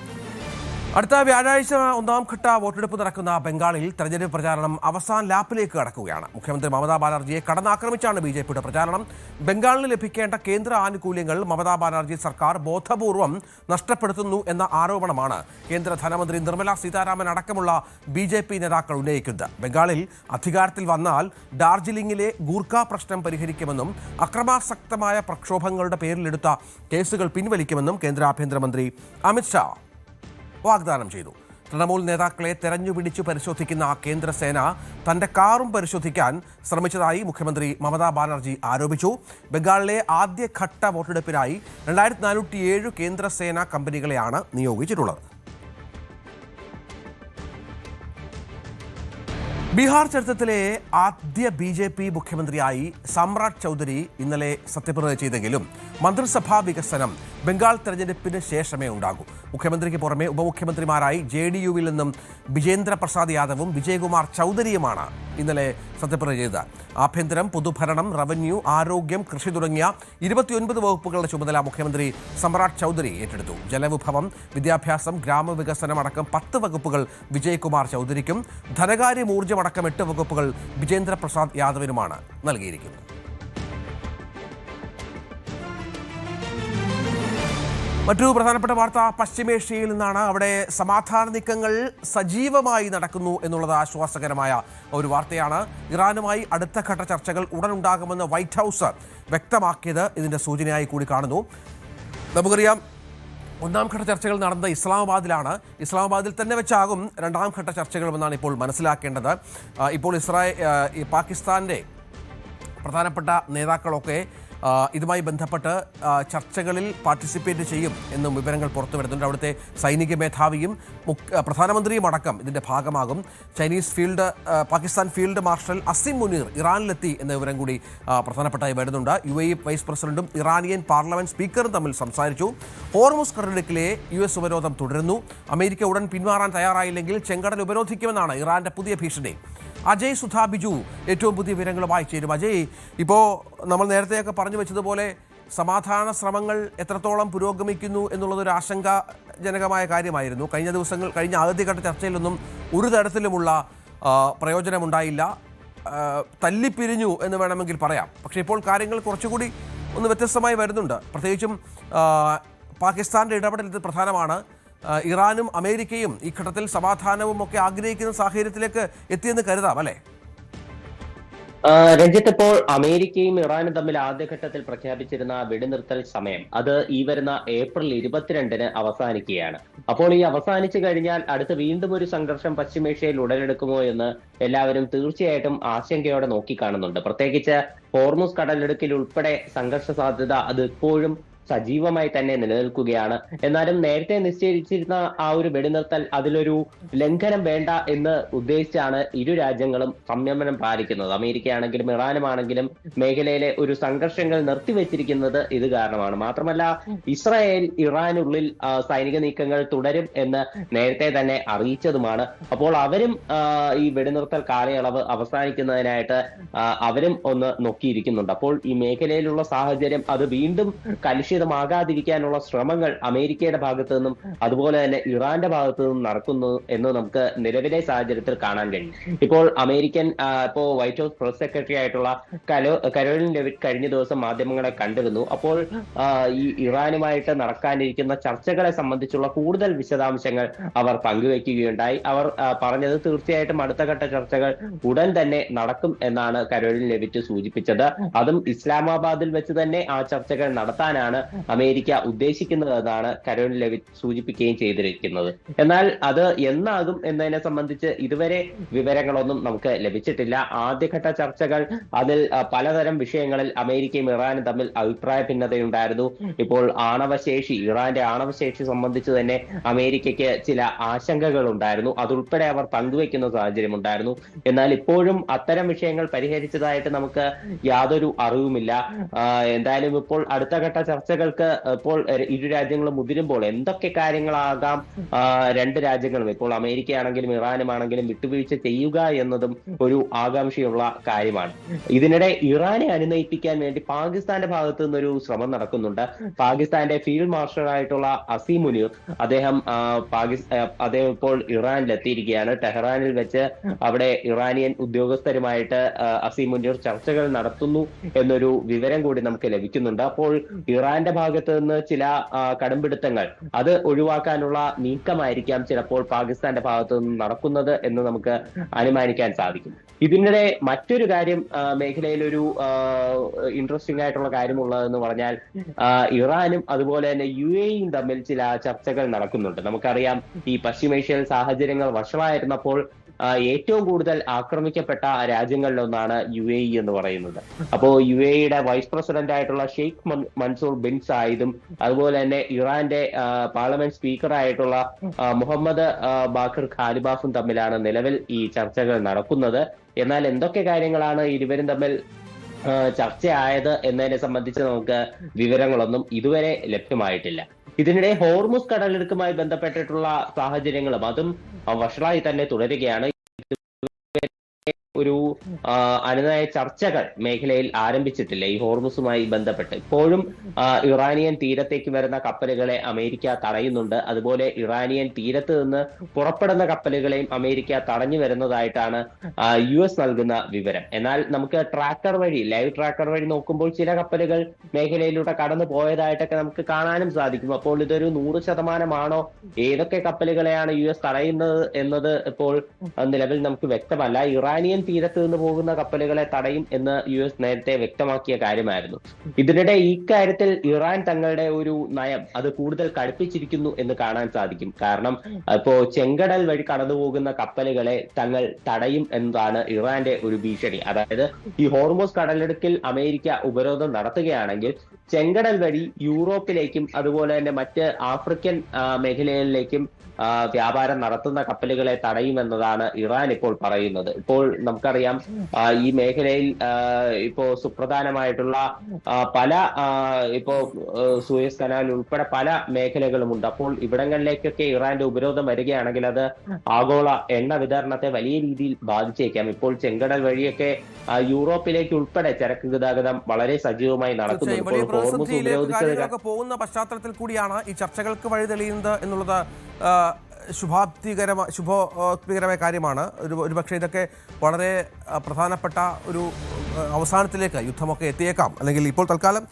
അടുത്ത വ്യാഴാഴ്ച 1ാം ഘട്ട വോട്ടെടുപ്പ് നടക്കുന്ന ബംഗാളിൽ തെരഞ്ഞെടുപ്പ് പ്രചാരണം അവസാന ലാപ്പിലേക്ക് കടക്കുകയാണ്. മുഖ്യമന്ത്രി മമതാ ബാനർജിയെ കടന്നാക്രമിച്ചാണ് BJPയുടെ പ്രചാരണം. ബംഗാളിന് ലഭിക്കേണ്ട കേന്ദ്ര ആനുകൂല്യങ്ങൾ മമതാ ബാനർജി സർക്കാർ ബോധപൂർവം നഷ്ടപ്പെടുത്തുന്നു എന്ന ആരോപണമാണ് കേന്ദ്ര ധനമന്ത്രി നിർമ്മല സീതാരാമൻ അടക്കമുള്ള BJP നേതാക്കൾ ഉന്നയിക്കുന്നത്. ബംഗാളിൽ അധികാരത്തിൽ വന്നാൽ ഡാർജിലിംഗിലെ ഗൂർഖ പ്രശ്നം പരിഹരിക്കുമെന്നും അക്രമാസക്തമായ പ്രക്ഷോഭങ്ങളുടെ പേരിലെടുത്ത കേസുകൾ പിൻവലിക്കുമെന്നും കേന്ദ്ര ആഭ്യന്തരമന്ത്രി അമിത്ഷാ വാഗ്ദാനം ചെയ്തു. തൃണമൂൽ നേതാക്കളെ തെരഞ്ഞുപിടിച്ചു പരിശോധിക്കുന്ന കേന്ദ്രസേന തന്റെ കാറും പരിശോധിക്കാൻ ശ്രമിച്ചതായി മുഖ്യമന്ത്രി മമതാ ബാനർജി ആരോപിച്ചു. ബംഗാളിലെ ആദ്യഘട്ട വോട്ടെടുപ്പിനായി 2407 കേന്ദ്രസേനാ കമ്പനികളെയാണ് നിയോഗിച്ചിട്ടുള്ളത്. ബീഹാർ ചരിത്രത്തിലെ ആദ്യ BJP മുഖ്യമന്ത്രിയായി സമ്രാട് ചൗധരി ഇന്നലെ സത്യപ്രതിജ്ഞ ചെയ്തെങ്കിലും മന്ത്രിസഭാ വികസനം ബംഗാൾ തെരഞ്ഞെടുപ്പിന് ശേഷമേ ഉണ്ടാകൂ. മുഖ്യമന്ത്രിക്ക് പുറമെ ഉപമുഖ്യമന്ത്രിമാരായി JDU-വിൽ നിന്നും ബിജേന്ദ്ര പ്രസാദ് യാദവും വിജയകുമാർ ചൗധരിയുമാണ് ഇന്നലെ സത്യപ്രതിജ്ഞ ചെയ്തത്. ആഭ്യന്തരം, പൊതുഭരണം, റവന്യൂ, ആരോഗ്യം, കൃഷി തുടങ്ങിയ 29 വകുപ്പുകളുടെ ചുമതല മുഖ്യമന്ത്രി സമ്രാട് ചൗധരി ഏറ്റെടുത്തു. ജലവിഭവം, വിദ്യാഭ്യാസം, ഗ്രാമവികസനം അടക്കം 10 വകുപ്പുകൾ വിജയകുമാർ ചൗധരിക്കും, ധനകാര്യം, ഊർജ്ജം അടക്കം 8 വകുപ്പുകൾ വിജേന്ദ്ര പ്രസാദ് യാദവിനുമാണ് നൽകിയിരിക്കുന്നത്. മറ്റൊരു പ്രധാനപ്പെട്ട വാർത്ത പശ്ചിമേഷ്യയിൽ നിന്നാണ്. അവിടെ സമാധാന നീക്കങ്ങൾ സജീവമായി നടക്കുന്നു എന്നുള്ളത് ആശ്വാസകരമായ ഒരു വാർത്തയാണ്. ഇറാനുമായി അടുത്ത ഘട്ട ചർച്ചകൾ ഉടനുണ്ടാകുമെന്ന് വൈറ്റ് ഹൗസ് വ്യക്തമാക്കിയത് ഇതിൻ്റെ സൂചനയായി കൂടി കാണുന്നു. നമുക്കറിയാം, 1ാം ഘട്ട ചർച്ചകൾ നടന്നത് ഇസ്ലാമാബാദിലാണ്. ഇസ്ലാമാബാദിൽ തന്നെ വെച്ചാകും 2ാം ഘട്ട ചർച്ചകളുമെന്നാണ് ഇപ്പോൾ മനസ്സിലാക്കേണ്ടത്. ഇപ്പോൾ പാകിസ്ഥാൻ്റെ പ്രധാനപ്പെട്ട നേതാക്കളൊക്കെ ഇതുമായി ബന്ധപ്പെട്ട് ചർച്ചകളിൽ പാർട്ടിസിപ്പേറ്റ് ചെയ്യും എന്നും വിവരങ്ങൾ പുറത്തു വരുന്നുണ്ട്. അവിടുത്തെ സൈനിക മേധാവിയും പ്രധാനമന്ത്രിയും അടക്കം ഇതിൻ്റെ ഭാഗമാകും. പാകിസ്ഥാൻ ഫീൽഡ് മാർഷൽ അസിം മുനീർ ഇറാനിലെത്തി എന്ന വിവരം കൂടി പ്രധാനപ്പെട്ടായി വരുന്നുണ്ട്. UAE വൈസ് പ്രസിഡന്റും ഇറാനിയൻ പാർലമെന്റ് സ്പീക്കറും തമ്മിൽ സംസാരിച്ചു. ഹോർമുസ് കടലിടുക്കിലെ US ഉപരോധം തുടരുന്നു. അമേരിക്ക ഉടൻ പിന്മാറാൻ തയ്യാറായില്ലെങ്കിൽ ചെങ്കടൽ ഉപരോധിക്കുമെന്നാണ് ഇറാന്റെ പുതിയ ഭീഷണി. അജയ് സുധാ ബിജു ഏറ്റവും പുതിയ വിവരങ്ങളുമായി ചേരും. അജയ്, ഇപ്പോൾ നമ്മൾ നേരത്തെയൊക്കെ പറഞ്ഞു വെച്ചതുപോലെ സമാധാന ശ്രമങ്ങൾ എത്രത്തോളം പുരോഗമിക്കുന്നു എന്നുള്ളതൊരു ആശങ്കാജനകമായ കാര്യമായിരുന്നു. കഴിഞ്ഞ ആദ്യഘട്ട ചർച്ചയിലൊന്നും ഒരു തരത്തിലുമുള്ള പ്രയോജനമുണ്ടായില്ല. തല്ലിപ്പിരിഞ്ഞു എന്ന് വേണമെങ്കിൽ പറയാം. പക്ഷേ ഇപ്പോൾ കാര്യങ്ങൾ കുറച്ചുകൂടി ഒന്ന് വ്യത്യസ്തമായി വരുന്നുണ്ട്. പ്രത്യേകിച്ചും പാകിസ്ഥാന്റെ ഇടപെടൽ ഇത് പ്രധാനമാണ്. ഇറാനും അമേരിക്കയും ഈ ഘട്ടത്തിൽ സമാധാനവും ഒക്കെ ആഗ്രഹിക്കുന്ന സാഹചര്യത്തിലേക്ക് എത്തിയെന്ന് കരുതാം, അല്ലേ? രഞ്ജിത്ത്, ഇപ്പോൾ അമേരിക്കയും ഇറാനും തമ്മിൽ ആദ്യഘട്ടത്തിൽ പ്രഖ്യാപിച്ചിരുന്ന വെടിനിർത്തൽ സമയം അത് ഈ വരുന്ന ഏപ്രിൽ 22-ന് അവസാനിക്കുകയാണ്. അപ്പോൾ ഈ അവസാനിച്ചു കഴിഞ്ഞാൽ അടുത്ത് വീണ്ടും ഒരു സംഘർഷം പശ്ചിമേഷ്യയിൽ ഉടലെടുക്കുമോ എന്ന് എല്ലാവരും തീർച്ചയായിട്ടും ആശങ്കയോടെ നോക്കിക്കാണുന്നുണ്ട്. പ്രത്യേകിച്ച് ഹോർമുസ് കടലിടുക്കിൽ ഉൾപ്പെടെ സംഘർഷ സാധ്യത അത് ഇപ്പോഴും സജീവമായി തന്നെ നിലനിൽക്കുകയാണ്. എന്നാലും നേരത്തെ നിശ്ചയിച്ചിരുന്ന ആ ഒരു വെടിനിർത്തൽ അതിലൊരു ലംഘനം വേണ്ട എന്ന് ഉദ്ദേശിച്ചാണ് ഇരു രാജ്യങ്ങളും സംയമനം പാലിക്കുന്നത്. അമേരിക്കയാണെങ്കിലും ഇറാനുമാണെങ്കിലും മേഖലയിലെ ഒരു സംഘർഷങ്ങൾ നിർത്തിവെച്ചിരിക്കുന്നത് ഇത് കാരണമാണ്. മാത്രമല്ല, ഇസ്രായേൽ ഇറാനുള്ളിൽ സൈനിക നീക്കങ്ങൾ തുടരും എന്ന് നേരത്തെ തന്നെ അറിയിച്ചതുമാണ്. അപ്പോൾ അവരും ഈ വെടിനിർത്തൽ കാലയളവ് അവസാനിക്കുന്നതിനായിട്ട് അവരും ഒന്ന് നോക്കിയിരിക്കുന്നുണ്ട്. അപ്പോൾ ഈ മേഖലയിലുള്ള സാഹചര്യം അത് വീണ്ടും കലുഷിതമാകാതിരിക്കാനുള്ള ശ്രമങ്ങൾ അമേരിക്കയുടെ ഭാഗത്തു നിന്നും അതുപോലെ തന്നെ ഇറാന്റെ ഭാഗത്തു നിന്നും നടക്കുന്നു എന്ന് നമുക്ക് നിലവിലെ സാഹചര്യത്തിൽ കാണാൻ കഴിയും. ഇപ്പോൾ വൈറ്റ് ഹൗസ് പ്രസ് സെക്രട്ടറി ആയിട്ടുള്ള കരോലിൻ ലെവിറ്റ് കഴിഞ്ഞ ദിവസം മാധ്യമങ്ങളെ കണ്ടിരുന്നു. അപ്പോൾ ഈ ഇറാനുമായിട്ട് നടക്കാനിരിക്കുന്ന ചർച്ചകളെ സംബന്ധിച്ചുള്ള കൂടുതൽ വിശദാംശങ്ങൾ അവർ പങ്കുവെക്കുകയുണ്ടായി. അവർ പറഞ്ഞത് തീർച്ചയായിട്ടും അടുത്ത ഘട്ട ചർച്ചകൾ ഉടൻ തന്നെ നടക്കും എന്നാണ് കരോലിൻ ലെവിറ്റ് സൂചിപ്പിച്ചത്. അതും ഇസ്ലാമാബാദിൽ വെച്ച് തന്നെ ആ ചർച്ചകൾ നടത്താനാണ് അമേരിക്ക ഉദ്ദേശിക്കുന്നതെന്നാണ് കരോലിൻ ലെവിറ്റ് സൂചിപ്പിക്കുകയും ചെയ്തിരിക്കുന്നത്. എന്നാൽ അത് എന്നാകും എന്നതിനെ സംബന്ധിച്ച് ഇതുവരെ വിവരങ്ങളൊന്നും നമുക്ക് ലഭിച്ചിട്ടില്ല. ആദ്യഘട്ട ചർച്ചകൾ അതിൽ പലതരം വിഷയങ്ങളിൽ അമേരിക്കയും ഇറാനും തമ്മിൽ അഭിപ്രായ ഭിന്നതയുണ്ടായിരുന്നു. ഇപ്പോൾ ഇറാന്റെ ആണവശേഷി സംബന്ധിച്ച് തന്നെ അമേരിക്കയ്ക്ക് ചില ആശങ്കകൾ ഉണ്ടായിരുന്നു. അതുൾപ്പെടെ അവർ പങ്കുവെക്കുന്ന സാഹചര്യമുണ്ടായിരുന്നു. എന്നാൽ ഇപ്പോഴും അത്തരം വിഷയങ്ങൾ പരിഹരിച്ചതായിട്ട് നമുക്ക് യാതൊരു അറിവുമില്ല. എന്തായാലും ഇപ്പോൾ അടുത്ത ഘട്ട ചർച്ചകൾക്ക് ഇപ്പോൾ ഇരു രാജ്യങ്ങളും മുതിരുമ്പോൾ എന്തൊക്കെ കാര്യങ്ങളാകാം രണ്ട് രാജ്യങ്ങളും, ഇപ്പോൾ അമേരിക്കയാണെങ്കിലും ഇറാനുമാണെങ്കിലും വിട്ടുവീഴ്ച ചെയ്യുക എന്നതും ഒരു ആകാംക്ഷയുള്ള കാര്യമാണ്. ഇതിനിടെ ഇറാനെ അനുനയിപ്പിക്കാൻ വേണ്ടി പാകിസ്ഥാന്റെ ഭാഗത്തു നിന്നൊരു ശ്രമം നടക്കുന്നുണ്ട്. പാകിസ്ഥാന്റെ ഫീൽഡ് മാർഷലായിട്ടുള്ള അസീം മുനീർ അദ്ദേഹം ഇപ്പോൾ ഇറാനിലെത്തിയിരിക്കുകയാണ്. ടെഹ്റാനിൽ വെച്ച് അവിടെ ഇറാനിയൻ ഉദ്യോഗസ്ഥരുമായിട്ട് അസീം മുനീർ ചർച്ചകൾ നടത്തുന്നു എന്നൊരു വിവരം കൂടി നമുക്ക് ലഭിക്കുന്നുണ്ട്. അപ്പോൾ ഇറാന്റെ ഭാഗത്ത് നിന്ന് ചില കടുംപിടുത്തങ്ങൾ അത് ഒഴിവാക്കാനുള്ള നീക്കമായിരിക്കാം ചിലപ്പോൾ പാകിസ്ഥാന്റെ ഭാഗത്തു നിന്ന് നടക്കുന്നത് എന്ന് നമുക്ക് അനുമാനിക്കാൻ സാധിക്കും. ഇതിനിടെ മറ്റൊരു കാര്യം മേഖലയിൽ ഒരു ഇൻട്രസ്റ്റിംഗ് ആയിട്ടുള്ള കാര്യമുള്ളതെന്ന് പറഞ്ഞാൽ ഇറാനും അതുപോലെ തന്നെ UAEയും തമ്മിൽ ചില ചർച്ചകൾ നടക്കുന്നുണ്ട്. നമുക്കറിയാം, ഈ പശ്ചിമേഷ്യൻ സാഹചര്യങ്ങൾ വഷളായിരുന്നപ്പോൾ ഏറ്റവും കൂടുതൽ ആക്രമിക്കപ്പെട്ട രാജ്യങ്ങളിലൊന്നാണ് UAE എന്ന് പറയുന്നത്. അപ്പോൾ UAEയുടെ വൈസ് പ്രസിഡന്റ് ആയിട്ടുള്ള ഷെയ്ഖ് മൻസൂർ ബിൻ സായിദും അതുപോലെ തന്നെ ഇറാന്റെ പാർലമെന്റ് സ്പീക്കറായിട്ടുള്ള മുഹമ്മദ് ബാഖർ ഖാലിബാഫും തമ്മിലാണ് നിലവിൽ ഈ ചർച്ചകൾ നടക്കുന്നത്. എന്നാൽ എന്തൊക്കെ കാര്യങ്ങളാണ് ഇരുവരും തമ്മിൽ ചർച്ചയായത് എന്നതിനെ സംബന്ധിച്ച് നമുക്ക് വിവരങ്ങളൊന്നും ഇതുവരെ ലഭ്യമായിട്ടില്ല. ഇതിനിടെ ഹോർമുസ് കടലിടുക്കുമായി ബന്ധപ്പെട്ടിട്ടുള്ള സാഹചര്യങ്ങളും അതും വഷളായി തന്നെ തുടരുകയാണ്. ഒരു അനുനയ ചർച്ചകൾ മേഖലയിൽ ആരംഭിച്ചിട്ടില്ല ഈ ഹോർമുസുമായി ബന്ധപ്പെട്ട്. ഇപ്പോഴും ഇറാനിയൻ തീരത്തേക്ക് വരുന്ന കപ്പലുകളെ അമേരിക്ക തടയുന്നുണ്ട്. അതുപോലെ ഇറാനിയൻ തീരത്ത് നിന്ന് പുറപ്പെടുന്ന കപ്പലുകളെയും അമേരിക്ക തടഞ്ഞു വരുന്നതായിട്ടാണ് US നൽകുന്ന വിവരം. എന്നാൽ നമുക്ക് ലൈവ് ട്രാക്കർ വഴി നോക്കുമ്പോൾ ചില കപ്പലുകൾ മേഖലയിലൂടെ കടന്നു പോയതായിട്ടൊക്കെ നമുക്ക് കാണാനും സാധിക്കും. അപ്പോൾ ഇതൊരു 100% ഏതൊക്കെ കപ്പലുകളെയാണ് US തടയുന്നത് എന്നത് ഇപ്പോൾ നിലവിൽ നമുക്ക് വ്യക്തമല്ല. ഇറാനിയൻ തീരത്ത് നിന്ന് പോകുന്ന കപ്പലുകളെ തടയും എന്ന് US നേരത്തെ വ്യക്തമാക്കിയ കാര്യമായിരുന്നു. ഇതിനിടെ ഇക്കാര്യത്തിൽ ഇറാൻ തങ്ങളുടെ ഒരു നയം അത് കൂടുതൽ കടുപ്പിച്ചിരിക്കുന്നു എന്ന് കാണാൻ സാധിക്കും. കാരണം ഇപ്പോ ചെങ്കടൽ വഴി കടന്നുപോകുന്ന കപ്പലുകളെ തങ്ങൾ തടയും എന്നതാണ് ഇറാന്റെ ഒരു ഭീഷണി. അതായത് ഈ ഹോർമോസ് കടലിടുക്കിൽ അമേരിക്ക ഉപരോധം നടത്തുകയാണെങ്കിൽ ചെങ്കടൽ വഴി യൂറോപ്പിലേക്കും അതുപോലെ തന്നെ മറ്റ് ആഫ്രിക്കൻ മേഖലകളിലേക്കും വ്യാപാരം നടത്തുന്ന കപ്പലുകളെ തടയുമെന്നതാണ് ഇറാൻ ഇപ്പോൾ പറയുന്നത്. ഇപ്പോൾ നമുക്കറിയാം ഈ മേഖലയിൽ ഇപ്പോ സുപ്രധാനമായിട്ടുള്ള പല സൂയസ് കനാൽ ഉൾപ്പെടെ പല മേഖലകളുമുണ്ട്. അപ്പോൾ ഇവിടങ്ങളിലേക്കൊക്കെ ഇറാന്റെ ഉപരോധം വരികയാണെങ്കിൽ അത് ആഗോള എണ്ണ വിതരണത്തെ വലിയ രീതിയിൽ ബാധിച്ചേക്കാം. ഇപ്പോൾ ചെങ്കടൽ വഴിയൊക്കെ യൂറോപ്പിലേക്ക് ഉൾപ്പെടെ ചരക്ക് ഗതാഗതം വളരെ സജീവമായി നടക്കുന്നുണ്ട്. പോകുന്ന പശ്ചാത്തലത്തിൽ കൂടിയാണ് ഈ ചർച്ചകൾക്ക് വഴി തെളിയുന്നത് എന്നുള്ളത് ശുഭോത്പീകരമായ കാര്യമാണ്. ഒരുപക്ഷെ ഇതൊക്കെ വളരെ പ്രധാനപ്പെട്ട ഒരു അവസാനത്തിലേക്ക് യുദ്ധമൊക്കെ എത്തിയേക്കാം. അല്ലെങ്കിൽ ഇപ്പോൾ തൽക്കാലം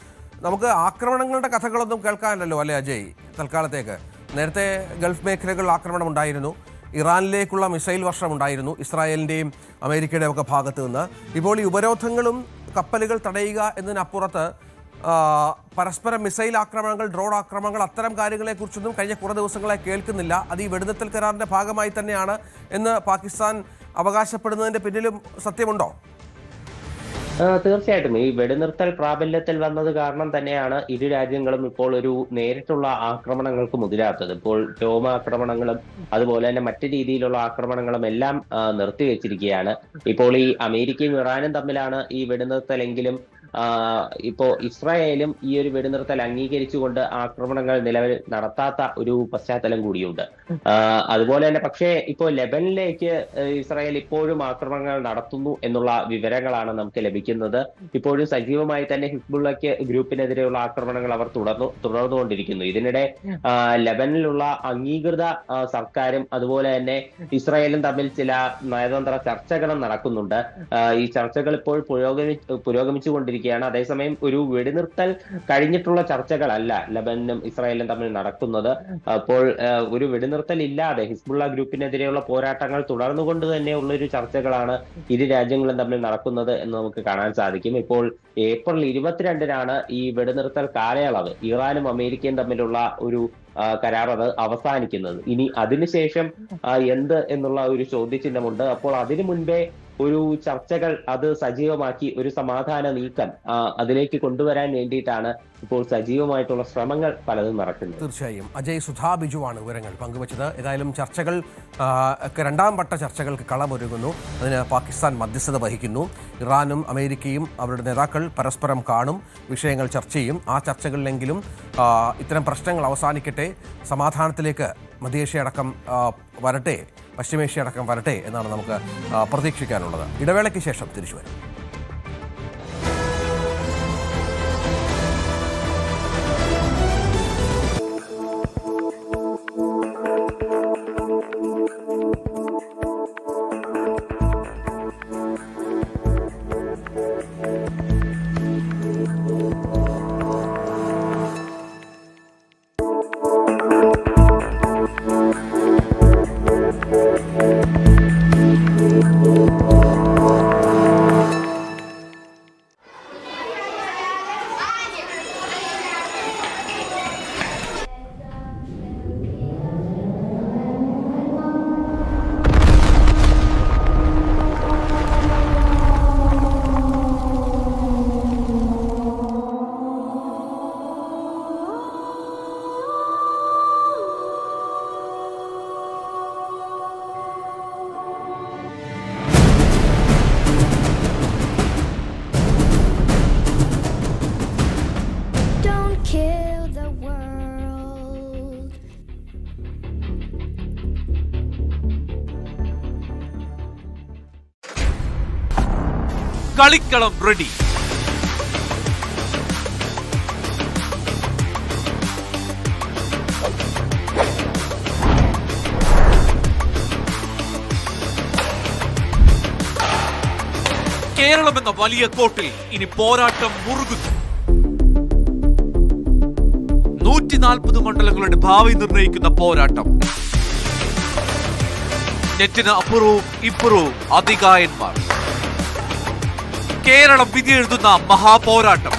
നമുക്ക് ആക്രമണങ്ങളുടെ കഥകളൊന്നും കേൾക്കാനല്ലോ അല്ലേ അജയ്? തൽക്കാലത്തേക്ക് നേരത്തെ ഗൾഫ് മേഖലകളിൽ ആക്രമണം ഉണ്ടായിരുന്നു, ഇറാനിലേക്കുള്ള മിസൈൽ വർഷം ഉണ്ടായിരുന്നു, ഇസ്രായേലിൻ്റെയും അമേരിക്കയുടെയും ഒക്കെ ഭാഗത്തു നിന്ന്. ഇപ്പോൾ ഈ ഉപരോധങ്ങളും കപ്പലുകൾ തടയുക എന്നതിനപ്പുറത്ത് പരസ്പരം മിസൈൽ ആക്രമണങ്ങൾ, ഡ്രോൺ ആക്രമണങ്ങൾ, അത്തരം കാര്യങ്ങളെക്കുറിച്ചൊന്നും കഴിഞ്ഞ കുറേ ദിവസങ്ങളായി കേൾക്കുന്നില്ല. അത് ഈ വെടിനിർത്തൽ കരാറിന്റെ ഭാഗമായി തന്നെയാണ് എന്ന് പാകിസ്ഥാൻ അവകാശപ്പെടുന്നതിന്റെ പിന്നിലും സത്യമുണ്ടോ? തീർച്ചയായിട്ടും ഈ വെടിനിർത്തൽ പ്രാബല്യത്തിൽ വന്നത് കാരണം തന്നെയാണ് ഇരു രാജ്യങ്ങളും ഇപ്പോൾ ഒരു നേരിട്ടുള്ള ആക്രമണങ്ങൾക്ക് മുതിരാത്തത്. ഇപ്പോൾ വ്യോമാക്രമണങ്ങളും അതുപോലെ തന്നെ മറ്റു രീതിയിലുള്ള ആക്രമണങ്ങളും എല്ലാം നിർത്തിവെച്ചിരിക്കുകയാണ്. ഇപ്പോൾ ഈ അമേരിക്കയും ഇറാനും തമ്മിലാണ് ഈ വെടിനിർത്തലെങ്കിലും ഇപ്പോ ഇസ്രായേലും ഈ ഒരു വെടിനിർത്തൽ അംഗീകരിച്ചുകൊണ്ട് ആക്രമണങ്ങൾ നിലവിൽ നടത്താത്ത ഒരു പശ്ചാത്തലം കൂടിയുണ്ട്. അതുപോലെ തന്നെ പക്ഷേ ഇപ്പോൾ ലെബനിലേക്ക് ഇസ്രായേൽ ഇപ്പോഴും ആക്രമണങ്ങൾ നടത്തുന്നു എന്നുള്ള വിവരങ്ങളാണ് നമുക്ക് ലഭിക്കുന്നത്. ഇപ്പോഴും സജീവമായി തന്നെ ഹിസ്ബുള്ളയ്ക്ക് ഗ്രൂപ്പിനെതിരെയുള്ള ആക്രമണങ്ങൾ അവർ തുടർന്നുകൊണ്ടിരിക്കുന്നു. ഇതിനിടെ ലെബനിലുള്ള അംഗീകൃത സർക്കാരും അതുപോലെ തന്നെ ഇസ്രായേലും തമ്മിൽ ചില നയതന്ത്ര ചർച്ചകളും നടക്കുന്നുണ്ട്. ഈ ചർച്ചകൾ ഇപ്പോൾ പുരോഗമിച്ചുകൊണ്ടിരിക്കുന്നു. അതേസമയം ഒരു വെടിനിർത്തൽ കഴിഞ്ഞിട്ടുള്ള ചർച്ചകളല്ല ലബനനും ഇസ്രായേലും തമ്മിൽ നടക്കുന്നത്. അപ്പോൾ ഒരു വെടിനിർത്തൽ ഇല്ലാതെ ഹിസ്ബുള്ള ഗ്രൂപ്പിനെതിരെയുള്ള പോരാട്ടങ്ങൾ തുടർന്നുകൊണ്ട് തന്നെയുള്ള ഒരു ചർച്ചകളാണ് ഇരു രാജ്യങ്ങളും തമ്മിൽ നടക്കുന്നത് എന്ന് നമുക്ക് കാണാൻ സാധിക്കും. ഇപ്പോൾ ഏപ്രിൽ 22-നാണ് ഈ വെടിനിർത്തൽ കാലയളവ് ഇറാനും അമേരിക്കയും തമ്മിലുള്ള ഒരു കരാർ അത് അവസാനിക്കുന്നത്. ഇനി അതിനുശേഷം എന്ത് എന്നുള്ള ഒരു ചോദ്യചിഹ്നമുണ്ട്. അപ്പോൾ അതിനു മുൻപേ ഒരു ചർച്ചകൾ അത് സജീവമാക്കി ഒരു സമാധാന നീക്കം അതിലേക്ക് കൊണ്ടുവരാൻ വേണ്ടിയിട്ടാണ് ഇപ്പോൾ സജീവമായിട്ടുള്ള ശ്രമങ്ങൾ പലതും നടക്കുന്നത്. തീർച്ചയായും അജയ് സുധാ ബിജുവാണ് വിവരങ്ങൾ പങ്കുവച്ചത്. ഏതായാലും ചർച്ചകൾ രണ്ടാം വട്ട ചർച്ചകൾക്ക് കളമൊരുങ്ങുന്നു. അതിന് പാകിസ്ഥാൻ മധ്യസ്ഥത വഹിക്കുന്നു. ഇറാനും അമേരിക്കയും അവരുടെ നേതാക്കൾ പരസ്പരം കാണും, വിഷയങ്ങൾ ചർച്ച ചെയ്യും. ആ ചർച്ചകളിലെങ്കിലും ഇത്തരം പ്രശ്നങ്ങൾ അവസാനിക്കട്ടെ, സമാധാനത്തിലേക്ക് മധ്യേഷ്യ അടക്കം വരട്ടെ, പശ്ചിമേഷ്യ അടക്കം വരട്ടെ എന്നാണ് നമുക്ക് പ്രതീക്ഷിക്കാനുള്ളത്. ഇടവേളയ്ക്ക് ശേഷം തിരിച്ചു വരും. കളിക്കളം റെഡി. കേരളം എന്ന വലിയ കോട്ടിൽ ഇനി പോരാട്ടം മുറുകുന്നു. 140 മണ്ഡലങ്ങളുടെ ഭാവി നിർണയിക്കുന്ന പോരാട്ടം. നെറ്റിന് അപ്പുറവും ഇപ്പുറവും അതികായന്മാർ. കേരളം വിധിയെഴുതുന്ന മഹാപോരാട്ടം.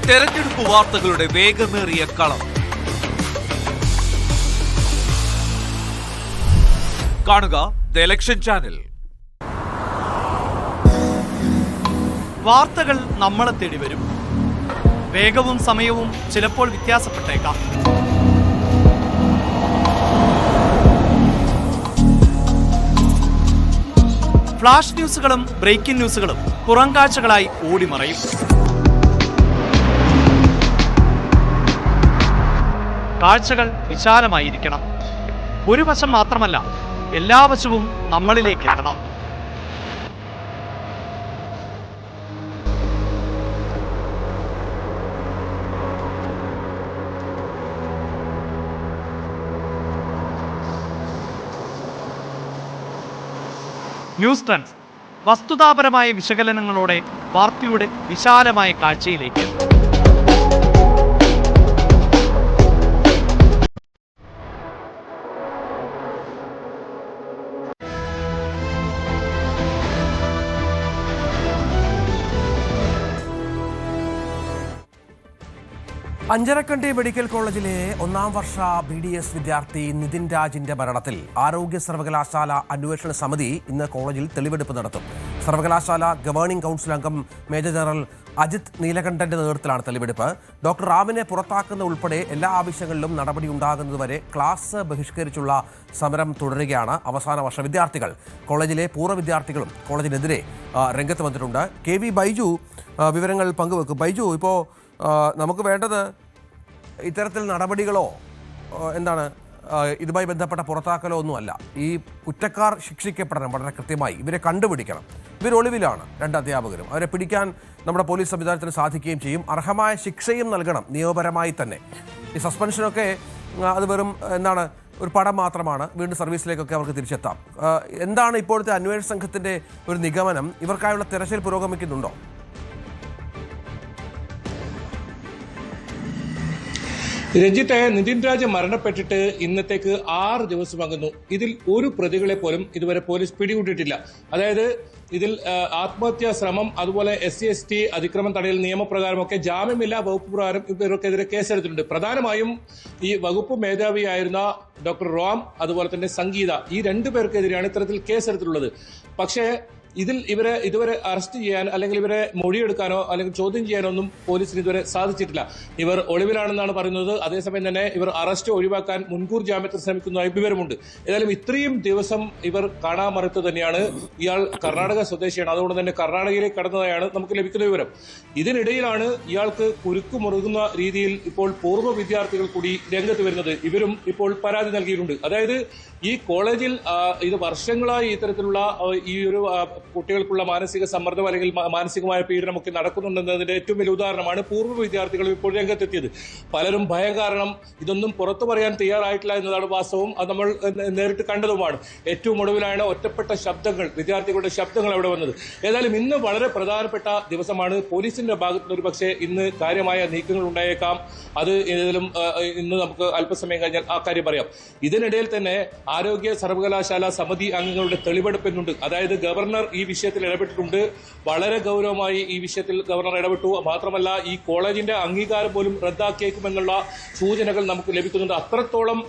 തെരഞ്ഞെടുപ്പ് വാർത്തകളുടെ വേഗമേറിയ കളം. കാണുക ദ ഇലക്ഷൻ ചാനൽ. വാർത്തകൾ നമ്മളെ തേടി വരും. വേഗവും സമയവും ചിലപ്പോൾ വ്യത്യാസപ്പെട്ടേക്കാം. ഫ്ലാഷ് ന്യൂസുകളും ബ്രേക്കിംഗ് ന്യൂസുകളും പുറം കാഴ്ചകളായി ഓടിമറയും. കാഴ്ചകൾ വിശാലമായിരിക്കണം. ഒരു വശം മാത്രമല്ല, എല്ലാ വശവും നമ്മളിലേക്ക് എത്തണം. ന്യൂസ് ട്രെൻഡ്സ് വസ്തുതാപരമായ വിശകലനങ്ങളോടെ വാർത്തയുടെ വിശാലമായ കാഴ്ചയിലേക്ക്. അഞ്ചരക്കണ്ടി മെഡിക്കൽ കോളേജിലെ 1ാം വർഷ BDS വിദ്യാർത്ഥി നിതിൻ രാജിന്റെ മരണത്തിൽ ആരോഗ്യ സർവകലാശാല അന്വേഷണ സമിതി ഇന്ന് കോളേജിൽ തെളിവെടുപ്പ് നടത്തും. സർവകലാശാല ഗവേണിംഗ് കൗൺസിൽ അംഗം മേജർ ജനറൽ അജിത് നീലകണ്ഠന്റെ നേതൃത്വത്തിലാണ് തെളിവെടുപ്പ്. ഡോക്ടർ റാമിനെ പുറത്താക്കുന്ന ഉൾപ്പെടെ എല്ലാ ആവശ്യങ്ങളിലും നടപടി ഉണ്ടാകുന്നതുവരെ ക്ലാസ് ബഹിഷ്കരിച്ചുള്ള സമരം തുടരുകയാണ് അവസാന വർഷ വിദ്യാർത്ഥികൾ. കോളേജിലെ പൂർവ്വ വിദ്യാർത്ഥികളും കോളേജിനെതിരെ രംഗത്ത് വന്നിട്ടുണ്ട്. KV ബൈജു വിവരങ്ങൾ പങ്കുവെക്കും. ബൈജു, ഇപ്പോൾ നമുക്ക് വേണ്ടത് ഇത്തരത്തിൽ നടപടികളോ എന്താണ് ഇതുമായി ബന്ധപ്പെട്ട പുറത്താക്കലോ ഒന്നുമല്ല. ഈ കുറ്റക്കാർ ശിക്ഷിക്കപ്പെടണം വളരെ കൃത്യമായി. ഇവരെ കണ്ടുപിടിക്കണം. ഇവരൊളിവിലാണ് 2 അധ്യാപകരും. അവരെ പിടിക്കാൻ നമ്മുടെ പോലീസ് സംവിധാനത്തിന് സാധിക്കുകയും ചെയ്യും. അർഹമായ ശിക്ഷയും നൽകണം നിയമപരമായി തന്നെ. ഈ സസ്പെൻഷനൊക്കെ അത് വെറും എന്താണ് ഒരു പടം മാത്രമാണ്. വീണ്ടും സർവീസിലേക്കൊക്കെ അവർക്ക് തിരിച്ചെത്താം. എന്താണ് ഇപ്പോഴത്തെ അന്വേഷണ സംഘത്തിൻ്റെ ഒരു നിഗമനം? ഇവർക്കായുള്ള തിരച്ചിൽ പുരോഗമിക്കുന്നുണ്ടോ? രഞ്ജിത്ത്, നിതിൻ രാജ് മരണപ്പെട്ടിട്ട് ഇന്നത്തേക്ക് 6 ദിവസമാകുന്നു. ഇതിൽ ഒരു പ്രതികളെ പോലും ഇതുവരെ പോലീസ് പിടികൂടിയിട്ടില്ല. അതായത് ഇതിൽ ആത്മഹത്യാ ശ്രമം, അതുപോലെ SC/ST അതിക്രമം തടയൽ നിയമപ്രകാരമൊക്കെ ജാമ്യമില്ലാ വകുപ്പ് പ്രകാരം ഇവർക്കെതിരെ കേസെടുത്തിട്ടുണ്ട്. പ്രധാനമായും ഈ വകുപ്പ് മേധാവിയായിരുന്ന ഡോക്ടർ റാം, അതുപോലെ തന്നെ സംഗീത, ഈ 2 പേർക്കെതിരെയാണ് ഇത്തരത്തിൽ കേസെടുത്തിട്ടുള്ളത്. പക്ഷേ ഇതിൽ ഇവരെ ഇതുവരെ അറസ്റ്റ് ചെയ്യാൻ അല്ലെങ്കിൽ ഇവരെ മൊഴിയെടുക്കാനോ അല്ലെങ്കിൽ ചോദ്യം ചെയ്യാനോ ഒന്നും പോലീസിന് ഇതുവരെ സാധിച്ചിട്ടില്ല. ഇവർ ഒളിവിലാണെന്നാണ് പറയുന്നത്. അതേസമയം തന്നെ ഇവർ അറസ്റ്റ് ഒഴിവാക്കാൻ മുൻകൂർ ജാമ്യത്തിൽ ശ്രമിക്കുന്നതായി വിവരമുണ്ട്. ഏതായാലും ഇത്രയും ദിവസം ഇവർ കാണാമറത്ത് തന്നെയാണ്. ഇയാൾ കർണാടക സ്വദേശിയാണ്. അതുകൊണ്ട് തന്നെ കർണാടകയിലേക്ക് കടന്നതായാണ് നമുക്ക് ലഭിക്കുന്ന വിവരം. ഇതിനിടയിലാണ് ഇയാൾക്ക് കുരുക്ക് മുറുകുന്ന രീതിയിൽ ഇപ്പോൾ പൂർവ്വ വിദ്യാർത്ഥികൾ കൂടി രംഗത്ത് വരുന്നത്. ഇവരും ഇപ്പോൾ പരാതി നൽകിയിട്ടുണ്ട്. അതായത് ഈ കോളേജിൽ ഇത് വർഷങ്ങളായി ഇത്തരത്തിലുള്ള ഈ ഒരു കുട്ടികൾക്കുള്ള മാനസിക സമ്മർദ്ദം അല്ലെങ്കിൽ മാനസികമായ പീഡനമൊക്കെ നടക്കുന്നുണ്ടെന്നതിന്റെ ഏറ്റവും വലിയ ഉദാഹരണമാണ് പൂർവ്വ വിദ്യാർത്ഥികൾ ഇപ്പോൾ രംഗത്തെത്തിയത്. പലരും ഭയം കാരണം ഇതൊന്നും പുറത്തു പറയാൻ തയ്യാറായിട്ടില്ല എന്നതാണ് വാസ്തവം. അത് നമ്മൾ നേരിട്ട് കണ്ടതുമാണ്. ഏറ്റവും ഒടുവിലാണ് ഒറ്റപ്പെട്ട ശബ്ദങ്ങൾ, വിദ്യാർത്ഥികളുടെ ശബ്ദങ്ങൾ അവിടെ വന്നത്. ഏതായാലും ഇന്ന് വളരെ പ്രധാനപ്പെട്ട ദിവസമാണ്. പോലീസിന്റെ ഭാഗത്ത് ഒരു പക്ഷേ ഇന്ന് കാര്യമായ നീക്കങ്ങൾ ഉണ്ടായേക്കാം. അത് ഏതെങ്കിലും ഇന്ന് നമുക്ക് അല്പസമയം കഴിഞ്ഞാൽ ആ കാര്യം പറയാം. ഇതിനിടയിൽ തന്നെ ആരോഗ്യ സർവകലാശാല സമിതി അംഗങ്ങളുടെ തെളിവെടുപ്പിനുണ്ട്. അതായത് ഗവർണർ ഈ വിഷയത്തിൽ ഇടപെട്ടിട്ടുണ്ട്. വളരെ ഗൗരവമായി ഈ വിഷയത്തിൽ ഗവർണർ ഇടപെട്ടു. മാത്രമല്ല ഈ കോളേജിന്റെ അംഗീകാരം പോലും റദ്ദാക്കിയേക്കുമെന്നുള്ള സൂചനകൾ നമുക്ക് ലഭിക്കുന്നുണ്ട്. അത്രത്തോളം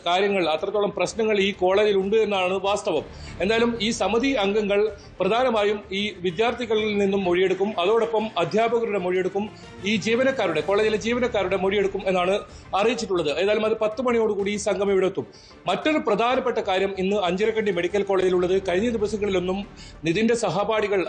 കാര്യങ്ങൾ, അത്രത്തോളം പ്രശ്നങ്ങൾ ഈ കോളേജിൽ ഉണ്ട് എന്നാണ് വാസ്തവം. എന്തായാലും ഈ സമിതി അംഗങ്ങൾ പ്രധാനമായും ഈ വിദ്യാർത്ഥികളിൽ നിന്നും മൊഴിയെടുക്കും. അതോടൊപ്പം അധ്യാപകരുടെ മൊഴിയെടുക്കും. ഈ ജീവനക്കാരുടെ, കോളേജിലെ ജീവനക്കാരുടെ മൊഴിയെടുക്കും എന്നാണ് അറിയിച്ചിട്ടുള്ളത്. ഏതായാലും അത് 10 മണിയോടുകൂടി ഈ സംഘം ഇവിടെ എത്തും. മറ്റൊരു പ്രധാനപ്പെട്ട കാര്യം ഇന്ന് അഞ്ചരക്കണ്ടി മെഡിക്കൽ കോളേജിലുള്ളത്, കഴിഞ്ഞ ദിവസങ്ങളിലൊന്നും നിതിന്റെ സഹപാഠികൾ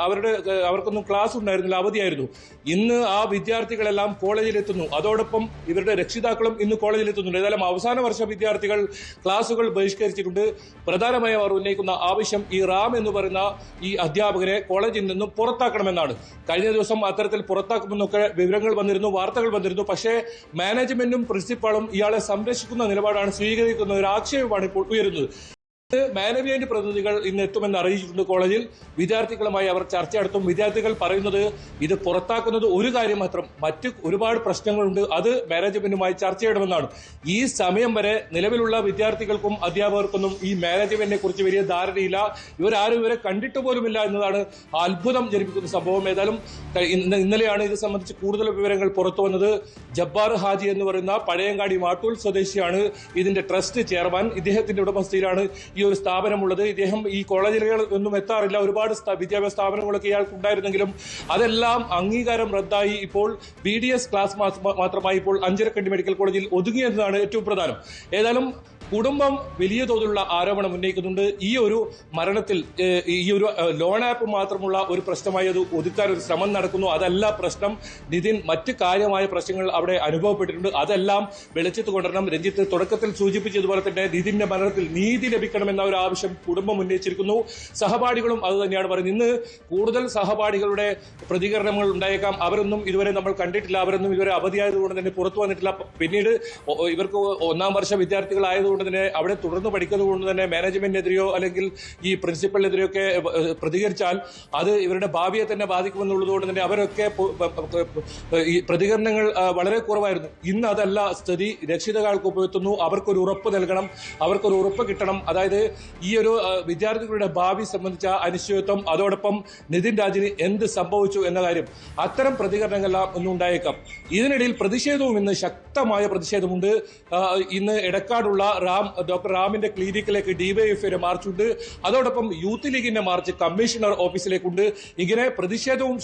അവർക്കൊന്നും ക്ലാസ് ഉണ്ടായിരുന്നില്ല, അവധിയായിരുന്നു. ഇന്ന് ആ വിദ്യാർത്ഥികളെല്ലാം കോളേജിലെത്തുന്നു. അതോടൊപ്പം ഇവരുടെ രക്ഷിതാക്കളും ഇന്ന് കോളേജിലെത്തുന്നുണ്ട്. ഏതായാലും അവസാന വർഷ വിദ്യാർത്ഥികൾ ക്ലാസുകൾ ബഹിഷ്കരിച്ചിട്ടുണ്ട്. പ്രധാനമായി അവർ ഉന്നയിക്കുന്ന ആവശ്യം ഈ റാം എന്ന് പറയുന്ന ഈ അധ്യാപകരെ കോളേജിൽ നിന്നും പുറത്താക്കണമെന്നാണ്. കഴിഞ്ഞ ദിവസം അത്തരത്തിൽ പുറത്താക്കുമെന്നൊക്കെ വിവരങ്ങൾ വന്നിരുന്നു, വാർത്തകൾ വന്നിരുന്നു. പക്ഷേ മാനേജ്മെന്റും പ്രിൻസിപ്പാളും ഇയാളെ സംരക്ഷിക്കുന്ന നിലപാടാണ് സ്വീകരിക്കുന്ന ഒരു ആക്ഷേപമാണ് ഇപ്പോൾ ഉയരുന്നത്. മാനേജ്മെന്റ് പ്രതിനിധികൾ ഇന്ന് എത്തുമെന്ന് അറിയിച്ചിട്ടുണ്ട്. കോളേജിൽ വിദ്യാർത്ഥികളുമായി അവർ ചർച്ച നടത്തും. വിദ്യാർത്ഥികൾ പറയുന്നത് ഇത് പുറത്താക്കുന്നത് ഒരു കാര്യം മാത്രം, മറ്റ് ഒരുപാട് പ്രശ്നങ്ങളുണ്ട്, അത് മാനേജ്മെന്റുമായി ചർച്ച ചെയ്യണമെന്നാണ്. ഈ സമയം വരെ നിലവിലുള്ള വിദ്യാർത്ഥികൾക്കും അധ്യാപകർക്കൊന്നും ഈ മാനേജ്മെന്റിനെ കുറിച്ച് വലിയ ധാരണയില്ല. ഇവരാരും ഇവരെ കണ്ടിട്ട് പോലുമില്ല എന്നതാണ് അത്ഭുതം ജനിപ്പിക്കുന്ന സംഭവം. ഏതായാലും ഇന്നലെയാണ് ഇത് സംബന്ധിച്ച് കൂടുതൽ വിവരങ്ങൾ പുറത്തു വന്നത്. ജബ്ബാർ ഹാജി എന്ന് പറയുന്ന പഴയങ്ങാടി മാട്ടൂൽ സ്വദേശിയാണ് ഇതിന്റെ ട്രസ്റ്റ് ചെയർമാൻ. ഇദ്ദേഹത്തിന്റെ ഉടമസ്ഥയിലാണ് ഈ ഒരു സ്ഥാപനമുള്ളത്. ഇദ്ദേഹം ഈ കോളേജുകൾ ഒന്നും എത്താറില്ല. ഒരുപാട് വിദ്യാഭ്യാസ സ്ഥാപനങ്ങളൊക്കെ ഇയാൾക്ക് ഉണ്ടായിരുന്നെങ്കിലും അതെല്ലാം അംഗീകാരം റദ്ദായി ഇപ്പോൾ BDS ക്ലാസ് മാത്രമായി ഇപ്പോൾ അഞ്ചരക്കണ്ടി മെഡിക്കൽ കോളേജിൽ ഒതുങ്ങിയെന്നതാണ് ഏറ്റവും പ്രധാനം. ഏതായാലും കുടുംബം വലിയ തോതിലുള്ള ആരോപണം ഉന്നയിക്കുന്നുണ്ട്. ഈ ഒരു മരണത്തിൽ ഈ ഒരു ലോൺ ആപ്പ് മാത്രമുള്ള ഒരു പ്രശ്നമായി അത് ഒതുക്കാൻ ഒരു ശ്രമം നടക്കുന്നു. അതല്ല പ്രശ്നം. നിതിൻ മറ്റ് കാര്യമായ പ്രശ്നങ്ങൾ അവിടെ അനുഭവപ്പെട്ടിട്ടുണ്ട്. അതെല്ലാം വെളിച്ചത്ത് കൊണ്ടുവരണം. രഞ്ജിത്ത് തുടക്കത്തിൽ സൂചിപ്പിച്ചതുപോലെ തന്നെ നിതിന്റെ മരണത്തിൽ നീതി ലഭിക്കണമെന്ന ഒരു ആവശ്യം കുടുംബം ഉന്നയിച്ചിരിക്കുന്നു. സഹപാഠികളും അത് തന്നെയാണ് പറയുന്നത്. ഇന്ന് കൂടുതൽ സഹപാഠികളുടെ പ്രതികരണങ്ങൾ ഉണ്ടായേക്കാം. അവരൊന്നും ഇതുവരെ നമ്മൾ കണ്ടിട്ടില്ല. അവരൊന്നും ഇതുവരെ അവധിയായതുകൊണ്ട് തന്നെ പുറത്തു വന്നിട്ടില്ല. പിന്നീട് ഇവർക്ക് 1ാം വർഷ വിദ്യാർത്ഥികളായതുകൊണ്ട് തന്നെ അവിടെ തുടർന്ന് പഠിക്കുന്നത് കൊണ്ട് തന്നെ മാനേജ്മെന്റിനെതിരെയോ അല്ലെങ്കിൽ ഈ പ്രിൻസിപ്പലിനെതിരെയോ ഒക്കെ പ്രതികരിച്ചാൽ അത് ഇവരുടെ ഭാവിയെ തന്നെ ബാധിക്കുമെന്നുള്ളതുകൊണ്ട് തന്നെ അവരൊക്കെ ഈ പ്രതികരണങ്ങൾ വളരെ കുറവായിരുന്നു. ഇന്ന് അതല്ല സ്ഥിതി. രക്ഷിതാക്കൾക്ക് എത്തുന്നു. അവർക്കൊരു ഉറപ്പ് നൽകണം, അവർക്കൊരു ഉറപ്പ് കിട്ടണം. അതായത് ഈ ഒരു വിദ്യാർത്ഥികളുടെ ഭാവി സംബന്ധിച്ച അനിശ്ചിതത്വം, അതോടൊപ്പം നിതിൻ രാജിന് എന്ത് സംഭവിച്ചു എന്ന കാര്യം, അത്തരം പ്രതികരണങ്ങളെല്ലാം ഒന്നും ഉണ്ടായേക്കാം. ഇതിനിടയിൽ പ്രതിഷേധവും ഇന്ന് ശക്തമായ പ്രതിഷേധമുണ്ട്. ഇന്ന് എടക്കാടുള്ള ഡോക്ടർ റാമിന്റെ ക്ലിനിക്കിലേക്ക് ഡിവൈഎഫ്ഐയുടെ മാർച്ചുണ്ട്. അതോടൊപ്പം യൂത്ത് ലീഗിന്റെ മാർച്ച് കമ്മീഷണർ ഓഫീസിലേക്കുണ്ട്. ഇങ്ങനെ പ്രതിഷേധവും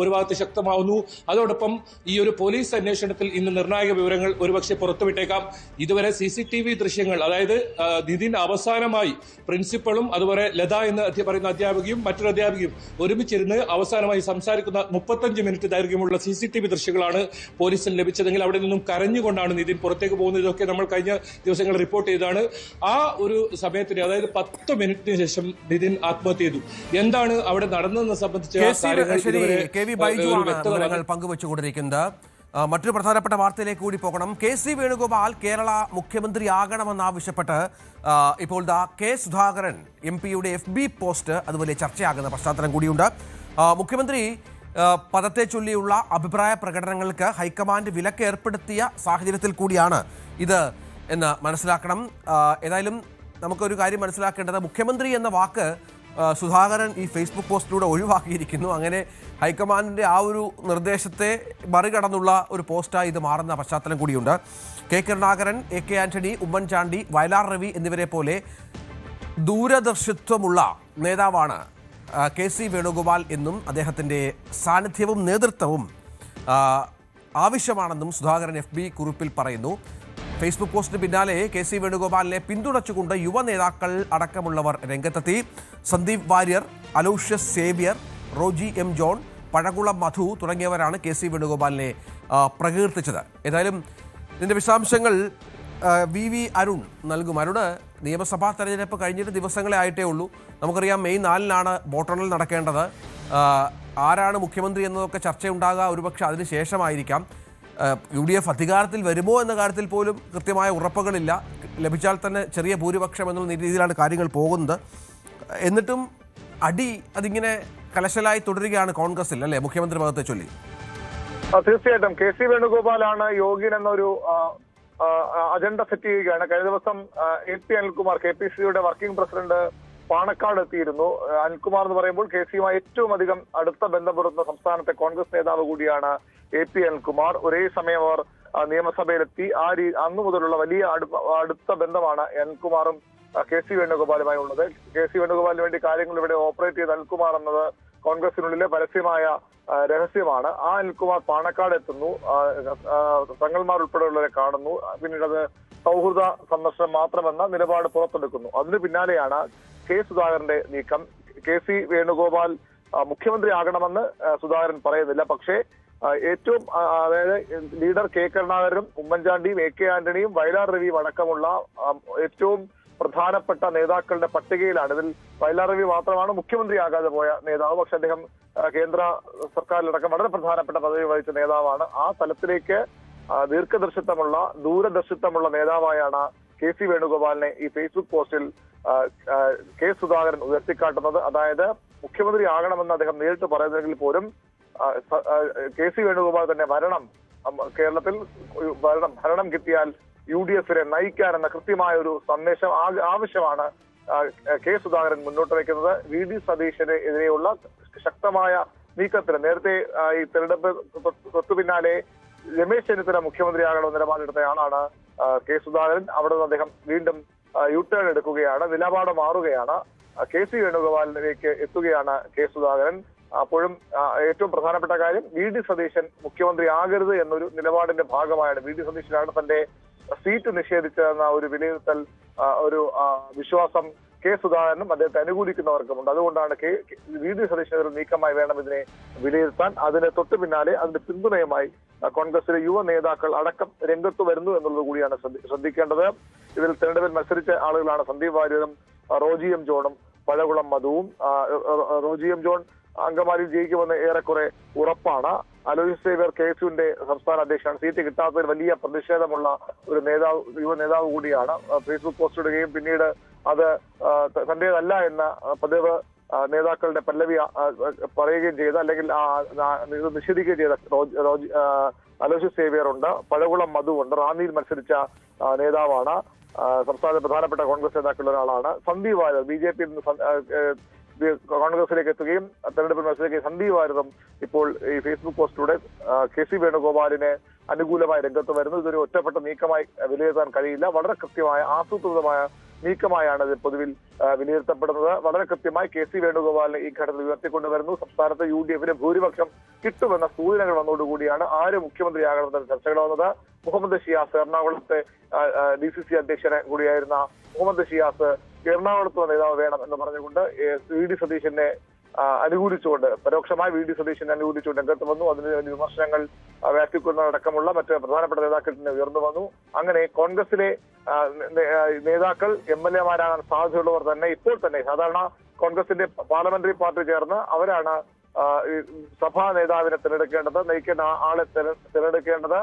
ഒരു ഭാഗത്ത് ശക്തമാവുന്നു. അതോടൊപ്പം ഈ ഒരു പോലീസ് അന്വേഷണത്തിൽ ഇന്ന് നിർണായക വിവരങ്ങൾ ഒരുപക്ഷെ പുറത്തുവിട്ടേക്കാം. ഇതുവരെ CCTV ദൃശ്യങ്ങൾ, അതായത് നിതിൻ അവസാനമായി പ്രിൻസിപ്പളും അതുപോലെ ലത എന്ന് പറയുന്ന അധ്യാപികയും മറ്റൊരു അധ്യാപികയും ഒരുമിച്ചിരുന്ന് അവസാനമായി സംസാരിക്കുന്ന 35 മിനിറ്റ് ദൈർഘ്യമുള്ള CCTV ദൃശ്യങ്ങളാണ് പോലീസിന് ലഭിച്ചതെങ്കിൽ അവിടെ നിന്നും കരഞ്ഞുകൊണ്ടാണ് നിതിൻ പുറത്തേക്ക് പോകുന്നത്. ഇതൊക്കെ നമ്മൾ കഴിഞ്ഞ ദിവസങ്ങൾ റിപ്പോർട്ട് ചെയ്താണ്. ആ ഒരു സമയത്തിന്, അതായത് 10 മിനിറ്റിന് ശേഷം നിതിൻ ആത്മഹത്യ ചെയ്തു. എന്താണ് അവിടെ നടന്നതെന്ന് സംബന്ധിച്ച് പങ്കുവച്ചുകൊണ്ടിരിക്കുന്നത്. മറ്റൊരു പ്രധാനപ്പെട്ട വാർത്തയിലേക്ക് കൂടി പോകണം. KC വേണുഗോപാൽ കേരള മുഖ്യമന്ത്രിയാകണമെന്നാവശ്യപ്പെട്ട് ഇപ്പോൾ K സുധാകരൻ MP-യുടെ FB പോസ്റ്റ് അതുപോലെ ചർച്ചയാകുന്ന പശ്ചാത്തലം കൂടിയുണ്ട്. മുഖ്യമന്ത്രി പദത്തെ ചൊല്ലിയുള്ള അഭിപ്രായ പ്രകടനങ്ങൾക്ക് ഹൈക്കമാൻഡ് വിലക്ക് ഏർപ്പെടുത്തിയ സാഹചര്യത്തിൽ കൂടിയാണ് ഇത് എന്ന് മനസ്സിലാക്കണം. ഏതായാലും നമുക്കൊരു കാര്യം മനസ്സിലാക്കേണ്ടത്, മുഖ്യമന്ത്രി എന്ന വാക്ക് സുധാകരൻ ഈ ഫേസ്ബുക്ക് പോസ്റ്റിലൂടെ ഒഴിവാക്കിയിരിക്കുന്നു. അങ്ങനെ ഹൈക്കമാൻഡിൻ്റെ ആ ഒരു നിർദ്ദേശത്തെ മറികടന്നുള്ള ഒരു പോസ്റ്റായി ഇത് മാറുന്ന പശ്ചാത്തലം കൂടിയുണ്ട്. K കരുണാകരൻ, AK ആന്റണി, ഉമ്മൻചാണ്ടി, വയലാർ രവി എന്നിവരെ പോലെ ദൂരദർശിത്വമുള്ള നേതാവാണ് KC വേണുഗോപാൽ എന്നും അദ്ദേഹത്തിൻ്റെ സാന്നിധ്യവും നേതൃത്വവും ആവശ്യമാണെന്നും സുധാകരൻ FB കുറിപ്പിൽ പറയുന്നു. ഫേസ്ബുക്ക് പോസ്റ്റിന് പിന്നാലെ KC വേണുഗോപാലിനെ പിന്തുണച്ചുകൊണ്ട് യുവ നേതാക്കൾ അടക്കമുള്ളവർ രംഗത്തെത്തി. സന്ദീപ് വാര്യർ, അലോഷ്യസ് സേവ്യർ, റോജി M ജോൺ, പഴകുളം മധു തുടങ്ങിയവരാണ് KC വേണുഗോപാലിനെ പ്രകീർത്തിച്ചത്. ഏതായാലും ഇതിൻ്റെ വിശദാംശങ്ങൾ VV അരുൺ നൽകും. അരുണ്, നിയമസഭാ തെരഞ്ഞെടുപ്പ് കഴിഞ്ഞിട്ട് ദിവസങ്ങളെ ആയിട്ടേ ഉള്ളൂ. നമുക്കറിയാം മെയ് 4-നാണ് വോട്ടെണ്ണൽ നടക്കേണ്ടത്. ആരാണ് മുഖ്യമന്ത്രി എന്നതൊക്കെ ചർച്ചയുണ്ടാകുക ഒരുപക്ഷെ അതിന് ശേഷമായിരിക്കാം. UDF അധികാരത്തിൽ വരുമോ എന്ന കാര്യത്തിൽ പോലും കൃത്യമായ ഉറപ്പുകളില്ല. ലഭിച്ചാൽ തന്നെ ചെറിയ ഭൂരിപക്ഷം എന്നുള്ള രീതിയിലാണ് കാര്യങ്ങൾ പോകുന്നത്. എന്നിട്ടും അതിങ്ങനെ കലശലായി തുടരുകയാണ് കോൺഗ്രസിൽ, അല്ലേ, മുഖ്യമന്ത്രി പദത്തെ ചൊല്ലി? തീർച്ചയായിട്ടും KC വേണുഗോപാലാണ് യോഗ്യൻ എന്നൊരു അജണ്ട സെറ്റ് ചെയ്യുകയാണ്. കഴിഞ്ഞ ദിവസം AP അനിൽകുമാർ, KPCCയുടെ വർക്കിംഗ് പ്രസിഡന്റ്, പാണക്കാട് എത്തിയിരുന്നു. അനിൽകുമാർ എന്ന് പറയുമ്പോൾ KCയുമായി ഏറ്റവും അധികം അടുത്ത ബന്ധം പുലർത്തുന്ന സംസ്ഥാനത്തെ കോൺഗ്രസ് നേതാവ് കൂടിയാണ് AP അനിൽകുമാർ. ഒരേ സമയം അവർ നിയമസഭയിലെത്തി. അന്നു മുതലുള്ള വലിയ അടുത്ത ബന്ധമാണ് അനിൽകുമാറും KC വേണുഗോപാലുമായി ഉള്ളത്. KC വേണുഗോപാലിന് വേണ്ടി കാര്യങ്ങൾ ഇവിടെ ഓപ്പറേറ്റ് ചെയ്ത അനിൽകുമാർ എന്നത് കോൺഗ്രസിനുള്ളിലെ പരസ്യമായ രഹസ്യമാണ്. ആ അനിൽകുമാർ പാണക്കാട് എത്തുന്നു, തങ്ങൾമാർ ഉൾപ്പെടെയുള്ളവരെ കാണുന്നു. പിന്നീട് അത് സൗഹൃദ സന്ദർശനം മാത്രമെന്ന നിലപാട് പുറത്തെടുക്കുന്നു. അതിന് പിന്നാലെയാണ് K സുധാകരന്റെ നീക്കം. KC വേണുഗോപാൽ മുഖ്യമന്ത്രിയാകണമെന്ന് സുധാകരൻ പറയുന്നില്ല. പക്ഷേ ഏറ്റവും, അതായത് ലീഡർ K കരുണാകരനും ഉമ്മൻചാണ്ടിയും AK ആന്റണിയും വയലാർ രവിയും അടക്കമുള്ള ഏറ്റവും പ്രധാനപ്പെട്ട നേതാക്കളുടെ പട്ടികയിലാണ്. ഇതിൽ വയലാർ രവി മാത്രമാണ് മുഖ്യമന്ത്രിയാകാതെ പോയ നേതാവ്. പക്ഷെ അദ്ദേഹം കേന്ദ്ര സർക്കാരിലടക്കം വളരെ പ്രധാനപ്പെട്ട പദവി വഹിച്ച നേതാവാണ്. ആ തലത്തിലേക്ക് ദൂരദർശിത്വമുള്ള നേതാവായാണ് KC വേണുഗോപാലിനെ ഈ ഫേസ്ബുക്ക് പോസ്റ്റിൽ കെ സുധാകരൻ ഉയർത്തിക്കാട്ടുന്നത്. അതായത് മുഖ്യമന്ത്രി ആകണമെന്ന് അദ്ദേഹം നേരിട്ട് പറയുന്നെങ്കിൽ പോലും KC വേണുഗോപാൽ തന്നെ കേരളത്തിൽ ഭരണം കിട്ടിയാൽ UDF-നെ നയിക്കാനെന്ന കൃത്യമായ ഒരു സന്ദേശം ആവശ്യമാണ് കെ സുധാകരൻ മുന്നോട്ട് വയ്ക്കുന്നത്. VD സതീശനെതിരെയുള്ള ശക്തമായ നീക്കത്തിന് നേരത്തെ ഈ തെരഞ്ഞെടുപ്പ് തൊട്ടു പിന്നാലെ രമേശ് ചെന്നിത്തല മുഖ്യമന്ത്രിയാകണമെന്ന നിലപാടെടുത്തയാളാണ് കെ സുധാകരൻ. അവിടെ നിന്ന് അദ്ദേഹം വീണ്ടും യു-ടേൺ എടുക്കുകയാണ്, നിലപാട് മാറുകയാണ്. KC വേണുഗോപാലിലേക്ക് എത്തുകയാണ് കെ സുധാകരൻ. അപ്പോഴും ഏറ്റവും പ്രധാനപ്പെട്ട കാര്യം VD സതീശൻ മുഖ്യമന്ത്രി ആകരുത് എന്നൊരു നിലപാടിന്റെ ഭാഗമായാണ്. VD സതീശനാണ് തന്റെ സീറ്റ് നിഷേധിച്ചതെന്ന ഒരു വിലയിരുത്തൽ, ഒരു വിശ്വാസം കെ സുധാകരനും അദ്ദേഹത്തെ അനുകൂലിക്കുന്നവർക്കുമുണ്ട്. അതുകൊണ്ടാണ് VD സതീശനെതിരെ നീക്കമായി വേണം ഇതിനെ വിലയിരുത്താൻ. അതിന് തൊട്ടു പിന്നാലെ അതിന്റെ പിന്തുണയുമായി കോൺഗ്രസിലെ യുവ നേതാക്കൾ അടക്കം രംഗത്ത് വരുന്നു എന്നുള്ളത് കൂടിയാണ് ശ്രദ്ധിക്കേണ്ടത്. ഇതിൽ തെരഞ്ഞെടുപ്പിൽ മത്സരിച്ച ആളുകളാണ് സന്ദീപ് വാര്യരും റോജി എം ജോണും പഴകുളം മധുവും. റോജി എം ജോൺ അങ്കമാലിയിൽ ജയിക്കുമെന്ന് ഏറെക്കുറെ ഉറപ്പാണ്. അലോഷ്യസ് സേവ്യർ KSUവിന്റെ സംസ്ഥാന അധ്യക്ഷനാണ്. സീറ്റ് കിട്ടാത്തതിൽ വലിയ പ്രതിഷേധമുള്ള ഒരു യുവ നേതാവ് കൂടിയാണ്. ഫേസ്ബുക്ക് പോസ്റ്റ് ഇടുകയും പിന്നീട് അത് തന്റേതല്ല എന്ന പതിവ് നേതാക്കളുടെ പല്ലവി പറയുകയും ചെയ്ത, അല്ലെങ്കിൽ ഇത് നിഷേധിക്കുകയും ചെയ്ത അലോഷ്യസ് സേവ്യർ ഉണ്ട്, പഴകുളം മധു ഉണ്ട്. റാന്നിയിൽ മത്സരിച്ച നേതാവാണ്. സംസ്ഥാനത്തെ പ്രധാനപ്പെട്ട കോൺഗ്രസ് നേതാക്കളുടെ ഒരാളാണ്. സന്ദീപ് വാര്യർ BJP കോൺഗ്രസിലേക്ക് എത്തുകയും തെരഞ്ഞെടുപ്പിൽ മത്സരിക്കുകയും സന്ദീപ് വാര്യറും ഇപ്പോൾ ഈ ഫേസ്ബുക്ക് പോസ്റ്റിലൂടെ KC വേണുഗോപാലിന് അനുകൂലമായി രംഗത്ത് വരുന്നു. ഇതൊരു ഒറ്റപ്പെട്ട നീക്കമായി വിലയിരുത്താൻ കഴിയില്ല. വളരെ കൃത്യമായ ആസൂത്രിതമായ നീക്കമായാണ് ഇത് പൊതുവിൽ വിലയിരുത്തപ്പെടുന്നത്. വളരെ കൃത്യമായി KC വേണുഗോപാലിനെ ഈ ഘട്ടത്തിൽ ഉയർത്തിക്കൊണ്ടുവരുന്നു. സംസ്ഥാനത്ത് UDF-ന് ഭൂരിപക്ഷം കിട്ടുമെന്ന സൂചനകൾ വന്നതോടുകൂടിയാണ് മുഖ്യമന്ത്രിയാകണമെന്ന ചർച്ചകൾ വന്നത്. മുഹമ്മദ് ഷിയാസ്, എറണാകുളത്തെ DCC അധ്യക്ഷനെ കൂടിയായിരുന്ന മുഹമ്മദ് ഷിയാസ് എറണാകുളത്ത് നേതാവ് വേണം എന്ന് പറഞ്ഞുകൊണ്ട് VD സതീശനെ അനുകൂലിച്ചുകൊണ്ട്, പരോക്ഷമായി VD സതീശനെ അനുകൂലിച്ചുകൊണ്ട് രംഗത്ത് വന്നു. അതിന് വിമർശനങ്ങൾ വ്യാപിക്കുന്നതടക്കമുള്ള മറ്റ് പ്രധാനപ്പെട്ട നേതാക്കളിൽ നിന്ന് ഉയർന്നു വന്നു. അങ്ങനെ കോൺഗ്രസിലെ നേതാക്കൾ MLA-മാരാകാൻ സാധ്യതയുള്ളവർ തന്നെ ഇപ്പോൾ തന്നെ സാധാരണ കോൺഗ്രസിന്റെ പാർലമെന്ററി പാർട്ടി ചേർന്ന് അവരാണ് സഭാ നേതാവിനെ തിരഞ്ഞെടുക്കേണ്ടത്, നയിക്കേണ്ട ആളെ തിരഞ്ഞെടുക്കേണ്ടത്.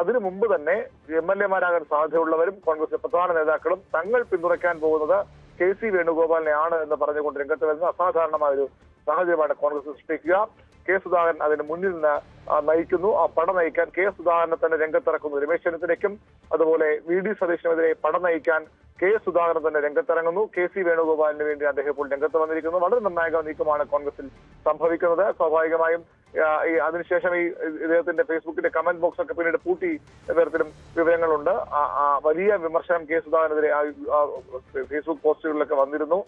അതിനു മുമ്പ് തന്നെ MLA-മാരാകാൻ സാധ്യതയുള്ളവരും കോൺഗ്രസിലെ പ്രധാന നേതാക്കളും തങ്ങൾ പിന്തുണയ്ക്കാൻ പോകുന്നത് KC വേണുഗോപാലിനെ ആണ് എന്ന് പറഞ്ഞുകൊണ്ട് രംഗത്ത് വരുന്ന അസാധാരണമായ ഒരു സാഹചര്യമാണ് കോൺഗ്രസ് സൃഷ്ടിക്കുക. കെ സുധാകരൻ അതിന് മുന്നിൽ നിന്ന് നയിക്കുന്നു. ആ പട നയിക്കാൻ കെ സുധാകരനെ തന്നെ രംഗത്തിറക്കുന്നു. രമേശ് ചെന്നിത്തലയ്ക്കും അതുപോലെ VD സതീശനെതിരെ പട നയിക്കാൻ കെ സുധാകരൻ തന്നെ രംഗത്തിറങ്ങുന്നു. KC വേണുഗോപാലിന് വേണ്ടി അദ്ദേഹം ഇപ്പോൾ രംഗത്ത് വന്നിരിക്കുന്നു. വളരെ നിർണായക നീക്കമാണ് കോൺഗ്രസിൽ സംഭവിക്കുന്നത്. സ്വാഭാവികമായും അതിനുശേഷം ഈ ഇദ്ദേഹത്തിന്റെ ഫേസ്ബുക്കിന്റെ കമന്റ് ബോക്സ് ഒക്കെ പിന്നീട് പൂട്ടി തരത്തിലും വിവരങ്ങളുണ്ട്. വലിയ വിമർശനം കെ സുധാകരനെതിരെ ഫേസ്ബുക്ക് പോസ്റ്റുകളിലൊക്കെ വന്നിരുന്നു.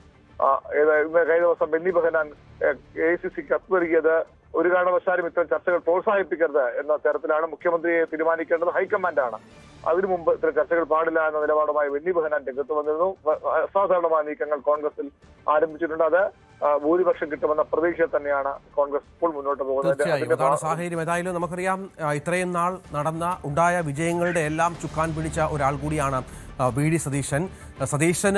കഴിഞ്ഞ ദിവസം ബെന്നി ബെഹനാൻ AICC കത്ത് നൽകിയത് ഒരു കാരണവശാലും ഇത്തരം ചർച്ചകൾ പ്രോത്സാഹിപ്പിക്കരുത് എന്ന തരത്തിലാണ്. മുഖ്യമന്ത്രിയെ തീരുമാനിക്കേണ്ടത് ഹൈക്കമാൻഡാണ്, അതിനു മുമ്പ് ഇത്തരം ചർച്ചകൾ പാടില്ല എന്ന നിലപാടുമായി ബെന്നി ബെഹനാൻ രംഗത്ത് വന്നിരുന്നു. അസാധാരണമായ നീക്കങ്ങൾ കോൺഗ്രസിൽ ആരംഭിച്ചിട്ടുണ്ട്. അത് ഭൂരിപക്ഷം കിട്ടുമെന്ന പ്രതീക്ഷ തന്നെയാണ് കോൺഗ്രസ് ഇപ്പോൾ മുന്നോട്ട് പോകുന്നത്. അതാണ് സാഹചര്യം. ഏതായാലും നമുക്കറിയാം, ഇത്രയും നാൾ ഉണ്ടായ വിജയങ്ങളുടെ എല്ലാം ചുക്കാൻ പിടിച്ച ഒരാൾ കൂടിയാണ് VD സതീശന്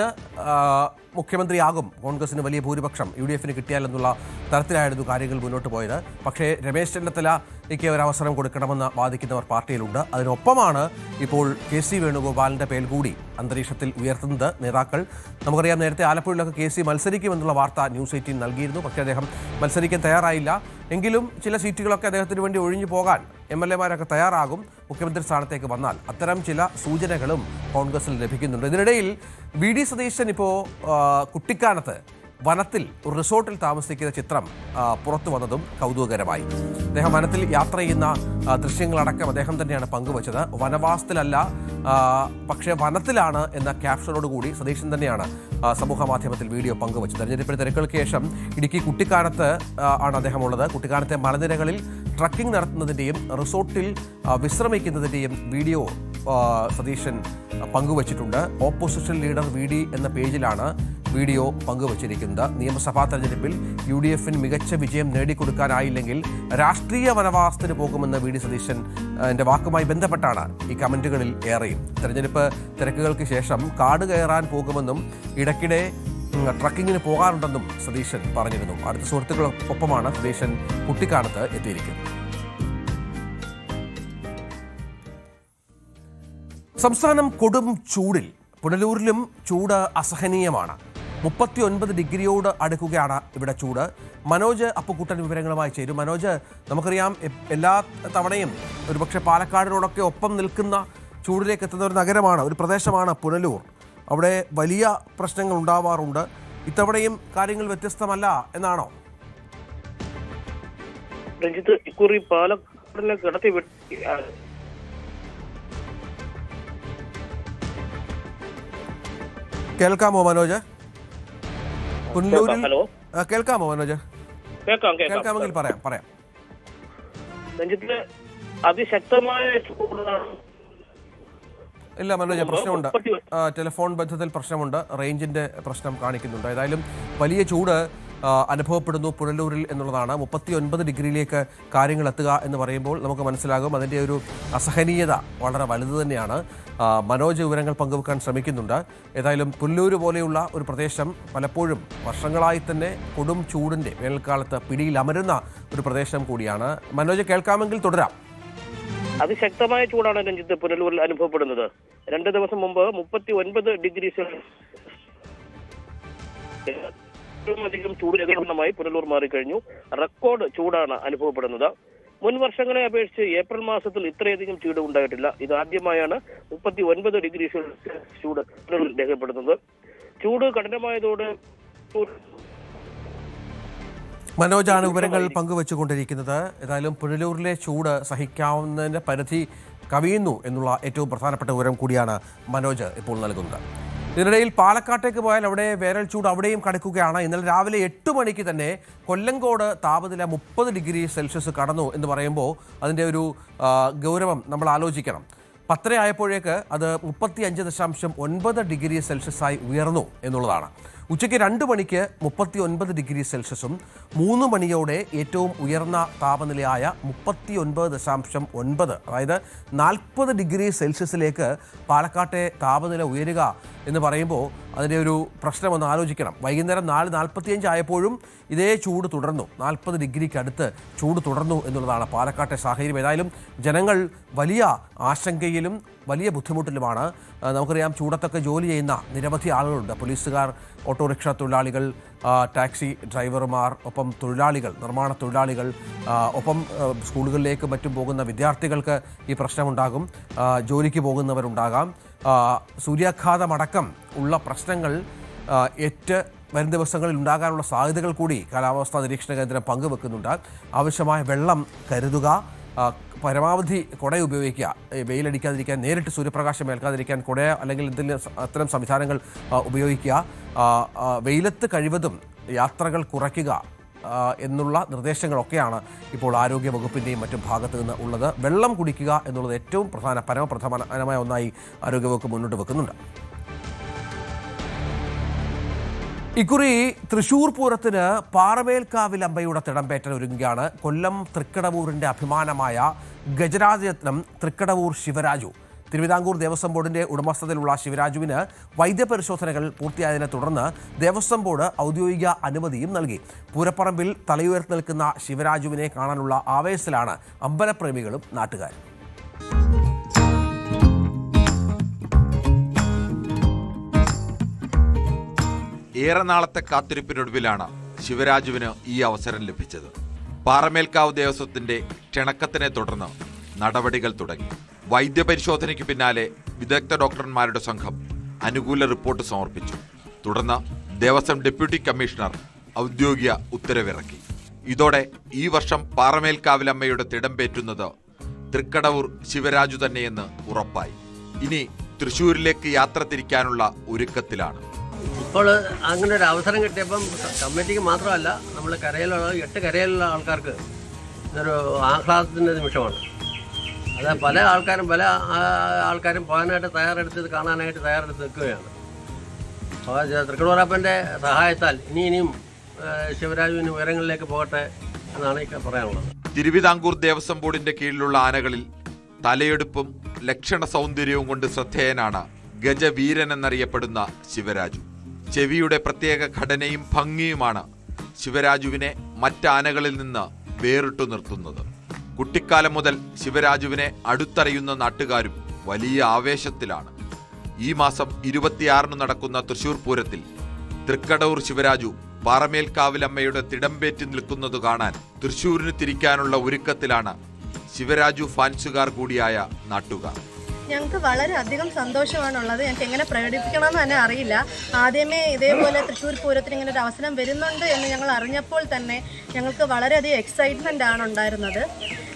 മുഖ്യമന്ത്രിയാകും, കോൺഗ്രസിന് വലിയ ഭൂരിപക്ഷം UDF-ന് കിട്ടിയാലെന്നുള്ള തരത്തിലായിരുന്നു കാര്യങ്ങൾ മുന്നോട്ട് പോയത്. പക്ഷേ രമേശ് ചെന്നിത്തലയ്ക്ക് ഒരവസരം കൊടുക്കണമെന്ന് വാദിക്കുന്നവർ പാർട്ടിയിലുണ്ട്. അതിനൊപ്പമാണ് ഇപ്പോൾ KC വേണുഗോപാലിൻ്റെ പേര് കൂടി അന്തരീക്ഷത്തിൽ ഉയർത്തുന്നത് നേതാക്കൾ. നമുക്കറിയാം, നേരത്തെ ആലപ്പുഴയിലൊക്കെ KC മത്സരിക്കുമെന്നുള്ള വാർത്ത ന്യൂസ് 18 നൽകിയിരുന്നു. പക്ഷേ അദ്ദേഹം മത്സരിക്കാൻ തയ്യാറായില്ല. എങ്കിലും ചില സീറ്റുകളൊക്കെ അദ്ദേഹത്തിന് വേണ്ടി ഒഴിഞ്ഞു പോകാൻ MLA-മാരൊക്കെ തയ്യാറാകും മുഖ്യമന്ത്രി സ്ഥാനത്തേക്ക് വന്നാൽ. അത്തരം ചില സൂചനകളും കോൺഗ്രസിൽ ലഭിക്കുന്നുണ്ട്. ഇതിനിടയിൽ VD സതീശൻ ഇപ്പോൾ കുട്ടിക്കാനത്ത് വനത്തിൽ ഒരു റിസോർട്ടിൽ താമസിക്കുന്ന ചിത്രം പുറത്തു വന്നതും കൗതുകകരമായി. അദ്ദേഹം വനത്തിൽ യാത്ര ചെയ്യുന്ന ദൃശ്യങ്ങളടക്കം അദ്ദേഹം തന്നെയാണ് പങ്കുവച്ചത്. വനവാസത്തിലല്ല, പക്ഷേ വനത്തിലാണ് എന്ന ക്യാപ്ഷനോടുകൂടി സതീശൻ തന്നെയാണ് സമൂഹ മാധ്യമത്തിൽ വീഡിയോ പങ്കുവച്ചത്. തെരഞ്ഞെടുപ്പിന് തിരക്കുകൾക്ക് ശേഷം ഇടുക്കി കുട്ടിക്കാനത്ത് ആണ് അദ്ദേഹം ഉള്ളത്. കുട്ടിക്കാനത്തെ മലനിരകളിൽ ട്രക്കിംഗ് നടത്തുന്നതിൻ്റെയും റിസോർട്ടിൽ വിശ്രമിക്കുന്നതിൻ്റെയും വീഡിയോ സതീശൻ പങ്കുവച്ചിട്ടുണ്ട്. ഓപ്പോസിഷൻ ലീഡർ VD എന്ന പേജിലാണ് വീഡിയോ പങ്കുവച്ചിരിക്കുന്നത്. നിയമസഭാ തെരഞ്ഞെടുപ്പിൽ UDF-ന് മികച്ച വിജയം നേടിക്കൊടുക്കാനായില്ലെങ്കിൽ രാഷ്ട്രീയ വനവാസത്തിന് പോകുമെന്ന് VD സതീശൻ്റെ വാക്കുമായി ബന്ധപ്പെട്ടാണ് ഈ കമന്റുകളിൽ ഏറെയും. തെരഞ്ഞെടുപ്പ് തിരക്കുകൾക്ക് ശേഷം കാട് കയറാൻ പോകുമെന്നും ഇടയ്ക്കിടെ ട്രക്കിങ്ങിന് പോകാറുണ്ടെന്നും സതീശൻ പറഞ്ഞിരുന്നു. അടുത്ത സുഹൃത്തുക്കളൊപ്പമാണ് സതീശൻ കുട്ടിക്കാനത്ത് എത്തിയിരിക്കുന്നത്. സംസ്ഥാനം കൊടും ചൂടിൽ പുനലൂരിലും ചൂട് അസഹനീയമാണ്. 39 ഡിഗ്രിയോട് അടുക്കുകയാണ് ഇവിടെ ചൂട്. മനോജ് അപ്പുക്കുട്ടൻ വിവരങ്ങളുമായി ചേരും. മനോജ്, നമുക്കറിയാം എല്ലാ തവണയും ഒരുപക്ഷെ പാലക്കാടിനോടൊക്കെ ഒപ്പം നിൽക്കുന്ന ചൂടിലേക്ക് എത്തുന്ന ഒരു നഗരമാണ്, ഒരു പ്രദേശമാണ് പുനലൂർ. അവിടെ വലിയ പ്രശ്നങ്ങൾ ഉണ്ടാവാറുണ്ട്. ഇത്തവണയും കാര്യങ്ങൾ വ്യത്യസ്തമല്ല എന്നാണോ? രഞ്ജിത്ത്, ഇക്കുറി പാലക്കാടിനെ കടത്തി കേൾക്കാമോ മനോജ്? പുനലൂരിൽ ഹലോ, കേൾക്കാമോ മനോജ്? കേൾക്കാമെങ്കിൽ പറയാം. രഞ്ജിത്ത്, അതിശക്തമായ ചൂടാണ്. ഇല്ല മനോജ്, പ്രശ്നമുണ്ട്. ടെലിഫോൺ ബന്ധത്തിൽ പ്രശ്നമുണ്ട്, റേഞ്ചിന്റെ പ്രശ്നം കാണിക്കുന്നുണ്ട്. ഏതായാലും വലിയ ചൂട് അനുഭവപ്പെടുന്നു പുനലൂരിൽ എന്നുള്ളതാണ്. 39 ഡിഗ്രിയിലേക്ക് കാര്യങ്ങൾ എത്തുക എന്ന് പറയുമ്പോൾ നമുക്ക് മനസ്സിലാകും അതിൻ്റെ ഒരു അസഹനീയത വളരെ വലുത് തന്നെയാണ്. മനോജ് വിവരങ്ങൾ പങ്കുവെക്കാൻ ശ്രമിക്കുന്നുണ്ട്. ഏതായാലും പുനലൂർ പോലെയുള്ള ഒരു പ്രദേശം പലപ്പോഴും വർഷങ്ങളായി തന്നെ കൊടും ചൂടിൻ്റെ വേനൽക്കാലത്ത് പിടിയിൽ അമരുന്ന ഒരു പ്രദേശം കൂടിയാണ്. മനോജ്, കേൾക്കാമെങ്കിൽ തുടരാം. അതിശക്തമായ ചൂടാണ് രഞ്ജിത്ത് പുനലൂരിൽ അനുഭവപ്പെടുന്നത്. 2 ദിവസം മുമ്പ് 39 ഡിഗ്രി അധികം ചൂട് ലഘൂകരണമായി പുനലൂർ മാറിക്കഴിഞ്ഞു. റെക്കോർഡ് ചൂടാണ് അനുഭവപ്പെടുന്നത്. മുൻ വർഷങ്ങളെ അപേക്ഷിച്ച് ഏപ്രിൽ മാസത്തിൽ ഇത്രയധികം ചൂട് ഉണ്ടായിട്ടില്ല. ഇത് ആദ്യമായാണ് 39 ഡിഗ്രി ചൂട് പുനലൂരിൽ രേഖപ്പെടുന്നത്. ചൂട് കഠിനമായതോടെ മനോജാണ് വിവരങ്ങൾ പങ്കുവെച്ചുകൊണ്ടിരിക്കുന്നത്. ഏതായാലും പുനലൂരിലെ ചൂട് സഹിക്കാവുന്നതിൻ്റെ പരിധി കവിയുന്നു എന്നുള്ള ഏറ്റവും പ്രധാനപ്പെട്ട വിവരം കൂടിയാണ് മനോജ് ഇപ്പോൾ നൽകുന്നത്. ഇതിനിടയിൽ പാലക്കാട്ടേക്ക് പോയാൽ അവിടെ വേനൽ ചൂട് അവിടെയും കടക്കുകയാണ്. ഇന്നലെ രാവിലെ 8 മണിക്ക് തന്നെ കൊല്ലങ്കോട് താപനില 30 ഡിഗ്രി സെൽഷ്യസ് കടന്നു എന്ന് പറയുമ്പോൾ അതിൻ്റെ ഒരു ഗൗരവം നമ്മൾ ആലോചിക്കണം. 10 ആയപ്പോഴേക്ക് അത് 35.9 ഡിഗ്രി സെൽഷ്യസായി ഉയർന്നു എന്നുള്ളതാണ്. ഉച്ചയ്ക്ക് 2 മണിക്ക് 39 ഡിഗ്രി സെൽഷ്യസും 3 മണിയോടെ ഏറ്റവും ഉയർന്ന താപനിലയായ 39.9, അതായത് 40 ഡിഗ്രി സെൽഷ്യസിലേക്ക് പാലക്കാട്ടെ താപനില ഉയരുക എന്ന് പറയുമ്പോൾ അതിൻ്റെ ഒരു പ്രശ്നം ഒന്ന് ആലോചിക്കണം. വൈകുന്നേരം 4:45 ആയപ്പോഴും ഇതേ ചൂട് തുടർന്നു, 40 ഡിഗ്രിക്ക് അടുത്ത് ചൂട് തുടർന്നു എന്നുള്ളതാണ് പാലക്കാട്ടെ സാഹചര്യം. ഏതായാലും ജനങ്ങൾ വലിയ ആശങ്കയിലും വലിയ ബുദ്ധിമുട്ടിലുമാണ്. നമുക്കറിയാം ചൂടത്തൊക്കെ ജോലി ചെയ്യുന്ന നിരവധി ആളുകളുണ്ട്. പോലീസുകാർ, ഓട്ടോറിക്ഷ തൊഴിലാളികൾ, ടാക്സി ഡ്രൈവർമാർ, ഒപ്പം തൊഴിലാളികൾ, നിർമ്മാണ തൊഴിലാളികൾ, ഒപ്പം സ്കൂളുകളിലേക്ക് മറ്റും പോകുന്ന വിദ്യാർത്ഥികൾക്ക് ഈ പ്രശ്നമുണ്ടാകും. ജോലിക്ക് പോകുന്നവരുണ്ടാകാം. സൂര്യാഘാതമടക്കം ഉള്ള പ്രശ്നങ്ങൾ വരും ദിവസങ്ങളിൽ ഉണ്ടാകാനുള്ള സാധ്യതകൾ കൂടി കാലാവസ്ഥാ നിരീക്ഷണ കേന്ദ്രം പങ്കുവെക്കുന്നുണ്ട്. ആവശ്യമായ വെള്ളം കരുതുക, പരമാവധി കുട ഉപയോഗിക്കുക, വെയിലടിക്കാതിരിക്കാൻ, നേരിട്ട് സൂര്യപ്രകാശം ഏൽക്കാതിരിക്കാൻ കുട അല്ലെങ്കിൽ എന്തെങ്കിലും അത്തരം സംവിധാനങ്ങൾ ഉപയോഗിക്കുക, വെയിലത്ത് കഴിവതും യാത്രകൾ കുറയ്ക്കുക എന്നുള്ള നിർദ്ദേശങ്ങളൊക്കെയാണ് ഇപ്പോൾ ആരോഗ്യ വകുപ്പിൻ്റെയും മറ്റും ഭാഗത്ത് നിന്ന് ഉള്ളത്. വെള്ളം കുടിക്കുക എന്നുള്ളത് ഏറ്റവും പരമപ്രധാനമായ ഒന്നായി ആരോഗ്യവകുപ്പ് മുന്നോട്ട് വെക്കുന്നുണ്ട്. ഇക്കുറി തൃശൂർ പൂരത്തിന് പാറമേൽക്കാവിൽ അമ്പയുടെ തിടമ്പേറ്റാൻ ഒരുങ്ങുകയാണ് കൊല്ലം തൃക്കടവൂരിൻ്റെ അഭിമാനമായ ഗജരാജരത്നം തൃക്കടവൂർ ശിവരാജു. തിരുവിതാംകൂർ ദേവസ്വം ബോർഡിൻ്റെ ഉടമസ്ഥതയിലുള്ള ശിവരാജുവിന് വൈദ്യപരിശോധനകൾ പൂർത്തിയായതിനെ തുടർന്ന് ദേവസ്വം ബോർഡ് ഔദ്യോഗിക അനുമതിയും നൽകി. പൂരപ്പറമ്പിൽ തലയുയർത്തി നിൽക്കുന്ന ശിവരാജുവിനെ കാണാനുള്ള ആവേശത്തിലാണ് അമ്പലപ്രേമികളും നാട്ടുകാരും. ഏറെ നാളത്തെ കാത്തിരിപ്പിനൊടുവിലാണ് ശിവരാജുവിന് ഈ അവസരം ലഭിച്ചത്. പാറമേൽക്കാവ് ദേവസ്വത്തിന്റെ ക്ഷണക്കത്തിനെ തുടർന്ന് നടപടികൾ തുടങ്ങി. വൈദ്യപരിശോധനയ്ക്ക് പിന്നാലെ വിദഗ്ധ ഡോക്ടർമാരുടെ സംഘം അനുകൂല റിപ്പോർട്ട് സമർപ്പിച്ചു. തുടർന്ന് ദേവസ്വം ഡെപ്യൂട്ടി കമ്മീഷണർ ഔദ്യോഗിക ഉത്തരവിറക്കി. ഇതോടെ ഈ വർഷം പാറമേൽക്കാവിലമ്മയുടെ തിടമ്പേറ്റുന്നത് തൃക്കടവൂർ ശിവരാജു തന്നെയെന്ന് ഉറപ്പായി. ഇനി തൃശ്ശൂരിലേക്ക് യാത്ര തിരിക്കാനുള്ള ഒരുക്കത്തിലാണ്. ഇപ്പോൾ അങ്ങനെ ഒരു അവസരം കിട്ടിയപ്പം കമ്മിറ്റിക്ക് മാത്രമല്ല, നമ്മൾ കരയിലുള്ള 8 കരയിലുള്ള ആൾക്കാർക്ക് ഇതൊരു ആഹ്ലാദത്തിൻ്റെ നിമിഷമാണ്. അത് പല ആൾക്കാരും പോകാനായിട്ട് തയ്യാറെടുത്ത് കാണാനായിട്ട് തയ്യാറെടുത്ത് നിൽക്കുകയാണ്. അപ്പോൾ തൃക്കടവൂരപ്പൻ്റെ സഹായത്താൽ ഇനിയും ശിവരാജുവിന് ഉയരങ്ങളിലേക്ക് പോകട്ടെ എന്നാണ് എനിക്ക് പറയാനുള്ളത്. തിരുവിതാംകൂർ ദേവസ്വം ബോർഡിന്റെ കീഴിലുള്ള ആനകളിൽ തലയെടുപ്പും ലക്ഷണ സൗന്ദര്യവും കൊണ്ട് ശ്രദ്ധേയനാണ് ഗജവീരൻ എന്നറിയപ്പെടുന്ന ശിവരാജു. ചെവിയുടെ പ്രത്യേക ഘടനയും ഭംഗിയുമാണ് ശിവരാജുവിനെ മറ്റാനകളിൽ നിന്ന് വേറിട്ടു നിർത്തുന്നത്. കുട്ടിക്കാലം മുതൽ ശിവരാജുവിനെ അടുത്തറിയുന്ന നാട്ടുകാരും വലിയ ആവേശത്തിലാണ്. ഈ മാസം 26 നടക്കുന്ന തൃശൂർ പൂരത്തിൽ തൃക്കടവൂർ ശിവരാജു പാറമേൽക്കാവിലമ്മയുടെ തിടമ്പേറ്റി നിൽക്കുന്നത് കാണാൻ തൃശൂരിന് തിരിക്കാനുള്ള ഒരുക്കത്തിലാണ് ശിവരാജു ഫാൻസുകാർ കൂടിയായ നാട്ടുകാർ. ഞങ്ങൾക്ക് വളരെയധികം സന്തോഷമാണുള്ളത്. ഞങ്ങൾക്ക് എങ്ങനെ പ്രകടിപ്പിക്കണമെന്ന് തന്നെ അറിയില്ല. ആദ്യമേ ഇതേപോലെ തൃശ്ശൂർ പൂരത്തിന് ഇങ്ങനെ ഒരു അവസരം വരുന്നുണ്ട് എന്ന് ഞങ്ങൾ അറിഞ്ഞപ്പോൾ തന്നെ ഞങ്ങൾക്ക് വളരെയധികം എക്സൈറ്റ്മെൻ്റ് ആണ് ഉണ്ടായിരുന്നത്.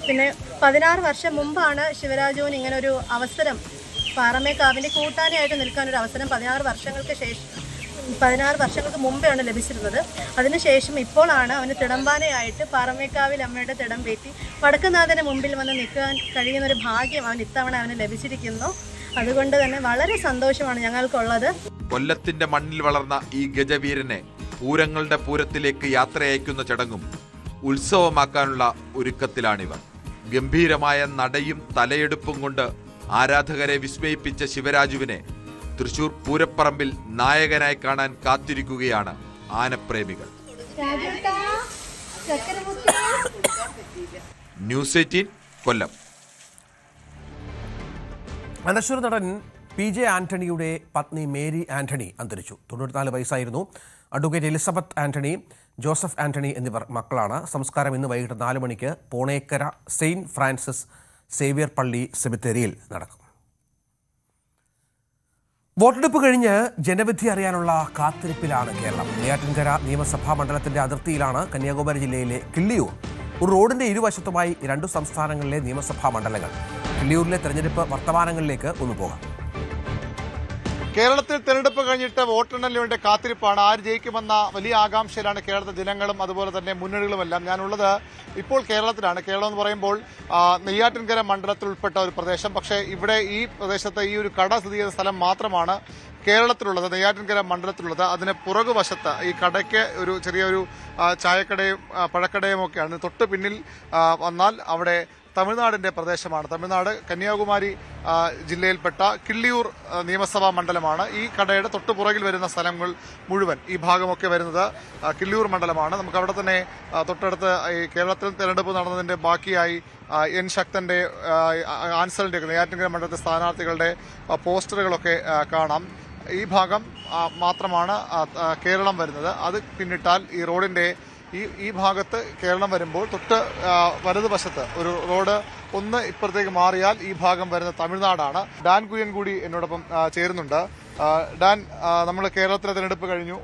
പിന്നെ 16 വർഷം മുമ്പാണ് ശിവരാജുവിന് ഇങ്ങനൊരു അവസരം, പാറമേക്കാവിൻ്റെ കൂട്ടാനെയായിട്ട് നിൽക്കാനൊരു അവസരം 16 വർഷങ്ങൾക്ക് മുമ്പെയാണ് ലഭിച്ചിരുന്നത്. അതിനുശേഷം ഇപ്പോഴാണ് അവന് തിടമ്പാനയായിട്ട് പാറമേക്കാവിൽ അമ്മയുടെ തിടമ്പേറ്റി വടക്കുന്നാഥന് മുമ്പിൽ വന്ന് നിൽക്കാൻ കഴിയുന്നൊരു ഭാഗ്യം ഇത്തവണ അവന് ലഭിച്ചിരിക്കുന്നു. അതുകൊണ്ട് തന്നെ വളരെ സന്തോഷമാണ് ഞങ്ങൾക്കുള്ളത്. കൊല്ലത്തിന്റെ മണ്ണിൽ വളർന്ന ഈ ഗജവീരനെ പൂരങ്ങളുടെ പൂരത്തിലേക്ക് യാത്രയയക്കുന്ന ചടങ്ങും ഉത്സവമാക്കാനുള്ള ഒരുക്കത്തിലാണിവർ. ഗംഭീരമായ നടയും തലയെടുപ്പും കൊണ്ട് ആരാധകരെ വിസ്മയിപ്പിച്ച ശിവരാജുവിനെ തൃശൂർ പൂരപ്പറമ്പിൽ നായകനായി കാണാൻ കാത്തിരിക്കുകയാണ് ആനപ്രേമികൾ. ന്യൂസ് 18 കൊല്ലം. അനശ്വര നടൻ PJ ആന്റണിയുടെ പത്നി മേരി ആന്റണി അന്തരിച്ചു. 94 വയസ്സായിരുന്നു. Advocate Elizabeth Antony, Joseph Antony എന്നിവർ മക്കളാണ്. സംസ്കാരം ഇന്ന് വൈകിട്ട് 4 മണിക്ക് പോണേക്കര സെയിന്റ് ഫ്രാൻസിസ് സേവ്യർ പള്ളി സെമിത്തേരിയിൽ നടക്കും. വോട്ടെടുപ്പ് കഴിഞ്ഞ് ജനവിധി അറിയാനുള്ള കാത്തിരിപ്പിലാണ് കേരളം. നെയ്യാറ്റിൻകര നിയമസഭാ മണ്ഡലത്തിന്റെ അതിർത്തിയിലാണ് കന്യാകുമാരി ജില്ലയിലെ കിള്ളിയൂർ. ഒരു റോഡിന്റെ ഇരുവശത്തുമായി 2 സംസ്ഥാനങ്ങളിലെ നിയമസഭാ മണ്ഡലങ്ങൾ. കിള്ളിയൂരിലെ തെരഞ്ഞെടുപ്പ് വർത്തമാനങ്ങളിലേക്ക് ഒന്ന് പോകാം. കേരളത്തിൽ തെരഞ്ഞെടുപ്പ് കഴിഞ്ഞിട്ട് വോട്ടെണ്ണലിന് വേണ്ടി കാത്തിരിപ്പാണ്. ആര് ജയിക്കുമെന്ന വലിയ ആകാംക്ഷയിലാണ് കേരളത്തിലെ ജനങ്ങളും അതുപോലെ തന്നെ മുന്നണികളുമെല്ലാം. ഞാനുള്ളത് ഇപ്പോൾ കേരളത്തിലാണ്. കേരളം എന്ന് പറയുമ്പോൾ നെയ്യാറ്റിൻകര മണ്ഡലത്തിൽ ഉൾപ്പെട്ട ഒരു പ്രദേശം. പക്ഷേ ഇവിടെ ഈ പ്രദേശത്ത് ഈ ഒരു കട സ്ഥിതി ചെയ്ത സ്ഥലം മാത്രമാണ് കേരളത്തിലുള്ളത്, നെയ്യാറ്റിൻകര മണ്ഡലത്തിലുള്ളത്. അതിന് പുറകുവശത്ത് ഈ കടയ്ക്ക് ഒരു ചെറിയൊരു ചായക്കടയും പഴക്കടയും ഒക്കെയാണ്. തൊട്ട് പിന്നിൽ വന്നാൽ അവിടെ തമിഴ്നാടിന്റെ പ്രദേശമാണ്. തമിഴ്നാട് കന്യാകുമാരി ജില്ലയിൽപ്പെട്ട കിള്ളിയൂർ നിയമസഭാ മണ്ഡലമാണ്. ഈ കടയുടെ തൊട്ടു പുറകിൽ വരുന്ന സ്ഥലങ്ങൾ മുഴുവൻ ഈ ഭാഗമൊക്കെ വരുന്നത് കിള്ളിയൂർ മണ്ഡലമാണ്. നമുക്ക് അവിടെ തന്നെ തൊട്ടടുത്ത് ഈ കേരളത്തിൽ തെരഞ്ഞെടുപ്പ് നടന്നതിന്റെ ബാക്കിയായി എൻ ശക്തന്റെ ആൻസലിന്റെ നെയ്യാറ്റിൻകര മണ്ഡലത്തെ സ്ഥാനാർത്ഥികളുടെ പോസ്റ്ററുകളൊക്കെ കാണാം. ഈ ഭാഗം മാത്രമാണ് കേരളം വരുന്നത്. അത് പിന്നിട്ടാൽ ഈ റോഡിന്റെ ഈ ഭാഗത്ത് കേരളം വരുമ്പോൾ തൊട്ട് വലതുവശത്ത് ഒരു റോഡ് ഒന്ന് ഇപ്പുറത്തേക്ക് മാറിയാൽ ഈ ഭാഗം വരുന്ന തമിഴ്നാടാണ്. ഡാൻ കുര്യൻ കൂടി എന്നോടൊപ്പം ചേരുന്നുണ്ട്. ഡാൻ, നമ്മൾ കേരളത്തിലെ തെരഞ്ഞെടുപ്പ് കഴിഞ്ഞു,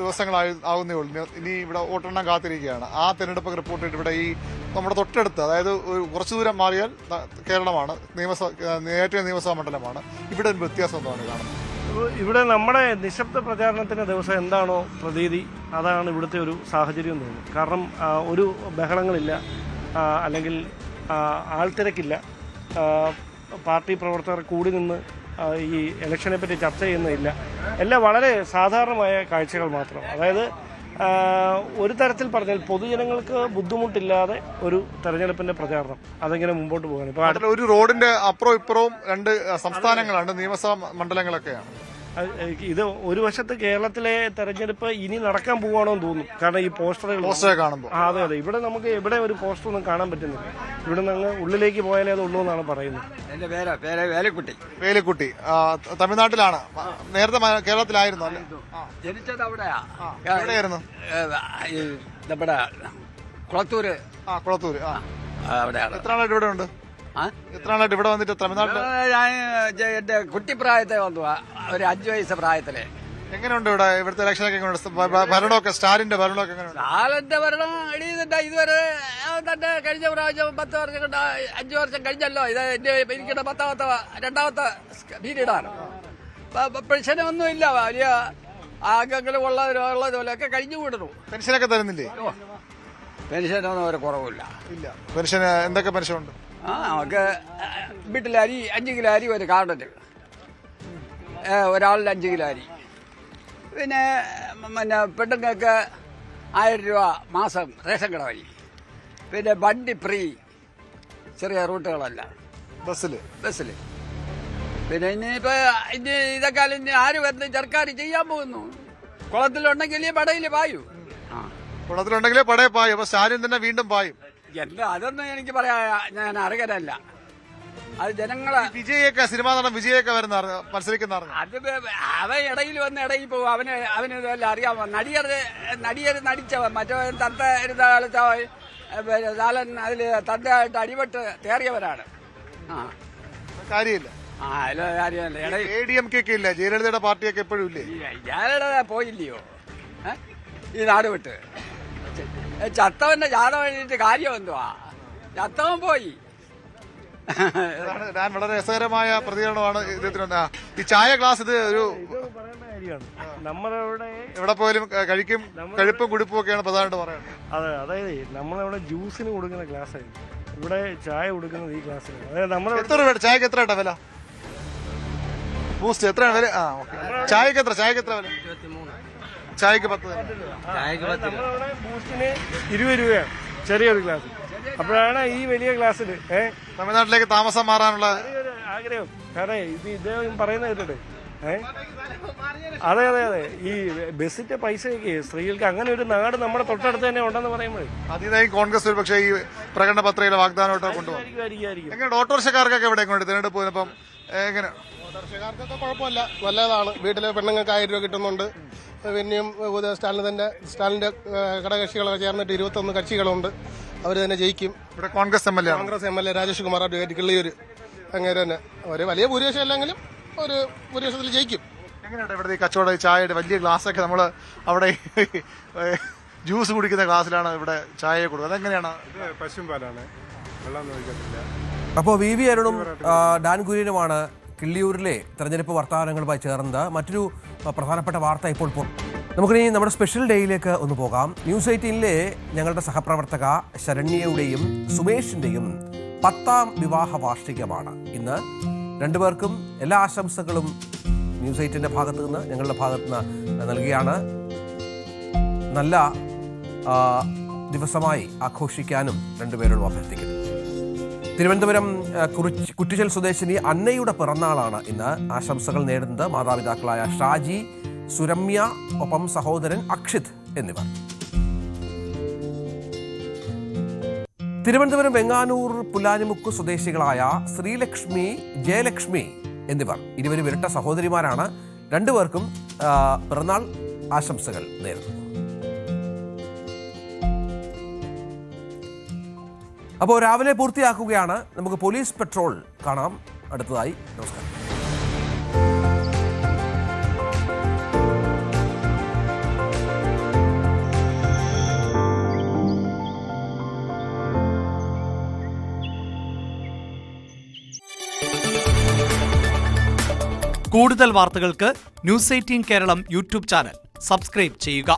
ദിവസങ്ങളാവുന്നേ ഉള്ളൂ. ഇനി ഇവിടെ വോട്ടെണ്ണം കാത്തിരിക്കുകയാണ്. ആ തെരഞ്ഞെടുപ്പ് റിപ്പോർട്ട് ഇവിടെ ഈ നമ്മുടെ തൊട്ടടുത്ത്, അതായത് കുറച്ചു ദൂരം മാറിയാൽ കേരളമാണ്, നെയ്യാറ്റിൻകര നിയമസഭാ മണ്ഡലമാണ്. ഇവിടെ ഒരു വ്യത്യാസം എന്താണ് കാണുന്നത്? ഇവിടെ നമ്മുടെ നിശബ്ദ പ്രചാരണത്തിൻ്റെ ദിവസം എന്താണോ പ്രതീതി, അതാണ് ഇവിടുത്തെ ഒരു സാഹചര്യം തോന്നുന്നു. കാരണം ഒരു ബഹളങ്ങളില്ല, അല്ലെങ്കിൽ ആൾത്തിരക്കില്ല, പാർട്ടി പ്രവർത്തകർ കൂടി നിന്ന് ഈ ഇലക്ഷനെ പറ്റി ചർച്ച ചെയ്യുന്നില്ല. എല്ലാം വളരെ സാധാരണമായ കാഴ്ചകൾ മാത്രം. അതായത് ഒരു തരത്തിൽ പറഞ്ഞാൽ പൊതുജനങ്ങൾക്ക് ബുദ്ധിമുട്ടില്ലാതെ ഒരു തെരഞ്ഞെടുപ്പിന്റെ പ്രചാരണം അതെങ്ങനെ മുമ്പോട്ട് പോകാൻ. ഇപ്പൊ ഒരു റോഡിന്റെ അപ്പുറവും ഇപ്പുറവും 2 സംസ്ഥാനങ്ങളാണ്, നിയമസഭാ മണ്ഡലങ്ങളൊക്കെയാണ്. ഇത് ഒരു വശത്ത് കേരളത്തിലെ തെരഞ്ഞെടുപ്പ് ഇനി നടക്കാൻ പോവുകയാണോ എന്ന് തോന്നും. കാരണം ഈ പോസ്റ്റർ കാണുമ്പോൾ അതെ ഇവിടെ നമുക്ക് എവിടെ ഒരു പോസ്റ്റർ ഒന്നും കാണാൻ പറ്റുന്നില്ല. ഇവിടെ നിന്ന് ഉള്ളിലേക്ക് പോയാലേ അത് ഉള്ളൂ എന്നാണ് പറയുന്നത്. എന്റെ പേര് വേലിക്കുട്ടി. തമിഴ്നാട്ടിലാണ്. നേരത്തെ കേരളത്തിലായിരുന്നു അല്ലേ? ജനിച്ചത് അവിടെയാ. എവിടെയായിരുന്നു? നമ്മുടെ കുളത്തൂര്. കുളത്തൂര് അവിടെയാണ്. എത്ര നാളായിട്ട് ഇവിടെ ഉണ്ട്? എത്ര നാളായിട്ട് ഇവിടെ വന്നിട്ട് തമിഴ്നാട്ടിൽ? എന്റെ കുട്ടിപ്രായത്തെ വന്നു, ഒരു 5 വയസ്സ് പ്രായത്തില്. എങ്ങനെയുണ്ട് ഇവിടെ ഇവിടുത്തെ ഇലക്ഷനൊക്കെ? ഭരണമൊക്കെ സ്റ്റാലിന്റെ ഭരണമൊക്കെ എങ്ങനെയുണ്ട്? സ്റ്റാലിന്റെ ഭരണം ഇതുവരെ തന്നെ കഴിഞ്ഞ പ്രാവശ്യം 10 വർഷം 5 വർഷം കഴിഞ്ഞല്ലോ. ഇത് എന്റെ എനിക്കിടെ 2ാമത്തെ പീരീഡാണ്. പെൻഷനൊന്നുമില്ല, വലിയ അംഗങ്ങളും ഉള്ളതുപോലെയൊക്കെ കഴിഞ്ഞു വിടുന്നു. പെൻഷനൊക്കെ തരുന്നില്ലേ? പെൻഷനൊന്നും ഒരു കുറവില്ല. ഇല്ല. പെൻഷൻ എന്തൊക്കെ പെൻഷൻ ഉണ്ട്? നമുക്ക് വീട്ടിൽ 5 കിലോ അരി ഒരു കാർഡിന്, ഒരാളിന് 5 കിലോ അരി. പിന്നെ പെണ്ണുങ്ങൾക്ക് 1000 രൂപ മാസം റേഷൻ കട വഴി. പിന്നെ വണ്ടി ഫ്രീ, ചെറിയ റൂട്ടുകളല്ല, ബസ്സിൽ. പിന്നെ ഇനിയിപ്പോൾ ഇതൊക്കെ ഇനി ആര് വരുന്ന സർക്കാർ ചെയ്യാൻ പോകുന്നു? കുളത്തിലുണ്ടെങ്കിൽ പടയിൽ പായൂ. കുളത്തിലുണ്ടെങ്കിലേ പടയിൽ പായും. അപ്പൊ സ്റ്റാലിൻ തന്നെ വീണ്ടും പായും. എന്താ അതൊന്നും എനിക്ക് പറയാ, ഞാൻ അറിയാനല്ല. അത് ജനങ്ങളെ വിജയൊക്കെ സിനിമാ നടൻ വിജയൊക്കെ വരുന്ന മത്സരിക്കുന്ന അത് അവൻ ഇടയിൽ വന്ന് ഇടയിൽ പോകും. അവന് ഇതെല്ലാം അറിയാമോ? നടിയർ നടിച്ചവൻ മറ്റോ തത്ത ഇരുന്ന കാലത്ത് ലാലൻ അതിൽ തന്തയായിട്ട് അടിപെട്ട് തേറിയവരാണ്. കാര്യമില്ല. ADMK ഇല്ല, ജയലളിതയുടെ പാർട്ടിയൊക്കെ എപ്പോഴും ഇല്ലേ? ജയലളിത പോയില്ലയോ ഈ നാട് വിട്ട്? ചത്തവന്റെ ജാതം എഴുതിയിട്ട് കാര്യം എന്തുവാ? ചത്തവൻ പോയി. ഞാൻ വളരെ രസകരമായ പ്രതികരണമാണ് ഇദ്ദേഹത്തിന്. ഈ ചായ ഗ്ലാസ് ഇത് ഒരു നമ്മളിവിടെ എവിടെ പോയാലും കഴിക്കും, കഴിപ്പും കുടിപ്പും ഒക്കെയാണ് പ്രധാനമായിട്ട് പറയുന്നത്. അതെ, അതായത് നമ്മളിവിടെ ജ്യൂസിന് കൊടുക്കുന്ന ഗ്ലാസ് ആയിരുന്നു, ഇവിടെ ചായ കൊടുക്കുന്നത് ഈ ഗ്ലാസ്സിലാണ്. അതായത് നമ്മൾ എത്ര രൂപ ചായക്ക് എത്ര കേട്ടോ വില? ബൂസ്റ്റ് എത്രയാണ് വില? ചായക്ക് എത്ര വില? ചായക്ക് 10. നമ്മളിവിടെ ബൂസ്റ്റിന് 20 രൂപയാണ് ചെറിയൊരു ഗ്ലാസ്. അപ്പോഴാണ് ഈ വലിയ ഗ്ലാസ്സിൽ തമിഴ്നാട്ടിലേക്ക് താമസം മാറാനുള്ള ആഗ്രഹം. കാരണം ഇത് ഇദ്ദേഹം പറയുന്ന കേട്ടിട്ട് അതെ അതെ അതെ ഈ ബസ്സിന്റെ പൈസയൊക്കെ സ്ത്രീകൾക്ക് അങ്ങനെ ഒരു നാട് നമ്മുടെ തൊട്ടടുത്ത് തന്നെ ഉണ്ടെന്ന് പറയുമ്പോൾ അതിനായി കോൺഗ്രസ് ഒരു പക്ഷേ ഈ പ്രകടന പത്രികയിലെ വാഗ്ദാനമായിട്ടോ കൊണ്ടുപോകും. എങ്ങനെ ഓട്ടോറിക്ഷക്കാർക്കൊക്കെ എവിടെ കൊണ്ട് തിരഞ്ഞെടുപ്പ് പോയപ്പം എങ്ങനെ? ഓട്ടോറിക്ഷക്കാർക്കൊക്കെ കുഴപ്പമില്ല, നല്ലതാണ്. വീട്ടിലെ പെണ്ണുങ്ങൾക്ക് 1000 രൂപ കിട്ടുന്നുണ്ട്. പിന്നെയും സ്റ്റാലിന്റെ ഘടകകക്ഷികളൊക്കെ ചേർന്നിട്ട് 21 കക്ഷികളുണ്ട്. അവർ തന്നെ ജയിക്കും. ഇവിടെ കോൺഗ്രസ് MLA രാജേഷ് കുമാർ കിള്ളിയൂര് അങ്ങനെ തന്നെ ഒരു വലിയ ഭൂരിപക്ഷം അല്ലെങ്കിലും ഒരു ഭൂരിപക്ഷത്തിൽ ജയിക്കും. എങ്ങനെയാണ് ഇവിടുത്തെ ഈ കച്ചവടം? ചായയുടെ വലിയ ഗ്ലാസ്സൊക്കെ നമ്മൾ അവിടെ ജ്യൂസ് കുടിക്കുന്ന ഗ്ലാസ്സിലാണ് ഇവിടെ ചായ കൊടുക്കുന്നത്. അതെങ്ങനെയാണ്? പശുമ്പാലാണ്, വെള്ളം ഒഴിക്കത്തില്ല. അപ്പോൾ VV അരുണും ഡാൻ കുര്യനുമാണ് കിള്ളിയൂരിലെ തെരഞ്ഞെടുപ്പ് വർത്തമാനങ്ങളുമായി ചേർന്നത്. മറ്റൊരു പ്രധാനപ്പെട്ട വാർത്ത ഇപ്പോൾ നമുക്കിനി നമ്മുടെ സ്പെഷ്യൽ ഡേയിലേക്ക് ഒന്ന് പോകാം. ന്യൂസ് 18-ലെ ഞങ്ങളുടെ സഹപ്രവർത്തക ശരണ്യയുടെയും സുമേഷിൻ്റെയും 10ാം വിവാഹ വാർഷികമാണ് ഇന്ന്. രണ്ടുപേർക്കും എല്ലാ ആശംസകളും ന്യൂസ് 18-ന്റെ ഭാഗത്തു നിന്ന്, ഞങ്ങളുടെ ഭാഗത്തു നിന്ന് നൽകുകയാണ്. നല്ല ദിവസമായി ആഘോഷിക്കാനും രണ്ടുപേരോടും അഭ്യർത്ഥിക്കുന്നു. തിരുവനന്തപുരം കുറ്റിച്ചൽ സ്വദേശിനി അന്നയുടെ പിറന്നാളാണ് ഇന്ന്. ആശംസകൾ നേടുന്നത് മാതാപിതാക്കളായ ഷാജി, സുരമ്യ, ഒപ്പം സഹോദരൻ അക്ഷിത് എന്നിവർ. തിരുവനന്തപുരം വെങ്ങാനൂർ പുല്ലാനിമുക്ക് സ്വദേശികളായ ശ്രീലക്ഷ്മി, ജയലക്ഷ്മി എന്നിവർ ഇരുവരും ഇരട്ട സഹോദരിമാരാണ്. രണ്ടുപേർക്കും പിറന്നാൾ ആശംസകൾ നേരുന്നു. അപ്പോൾ രാവിലെ പൂർത്തിയാക്കുകയാണ്. നമുക്ക് പോലീസ് പെട്രോൾ കാണാം അടുത്തതായി. നമസ്കാരം. കൂടുതൽ വാർത്തകൾക്ക് news 18 Keralam YouTube channel subscribe ചെയ്യുക.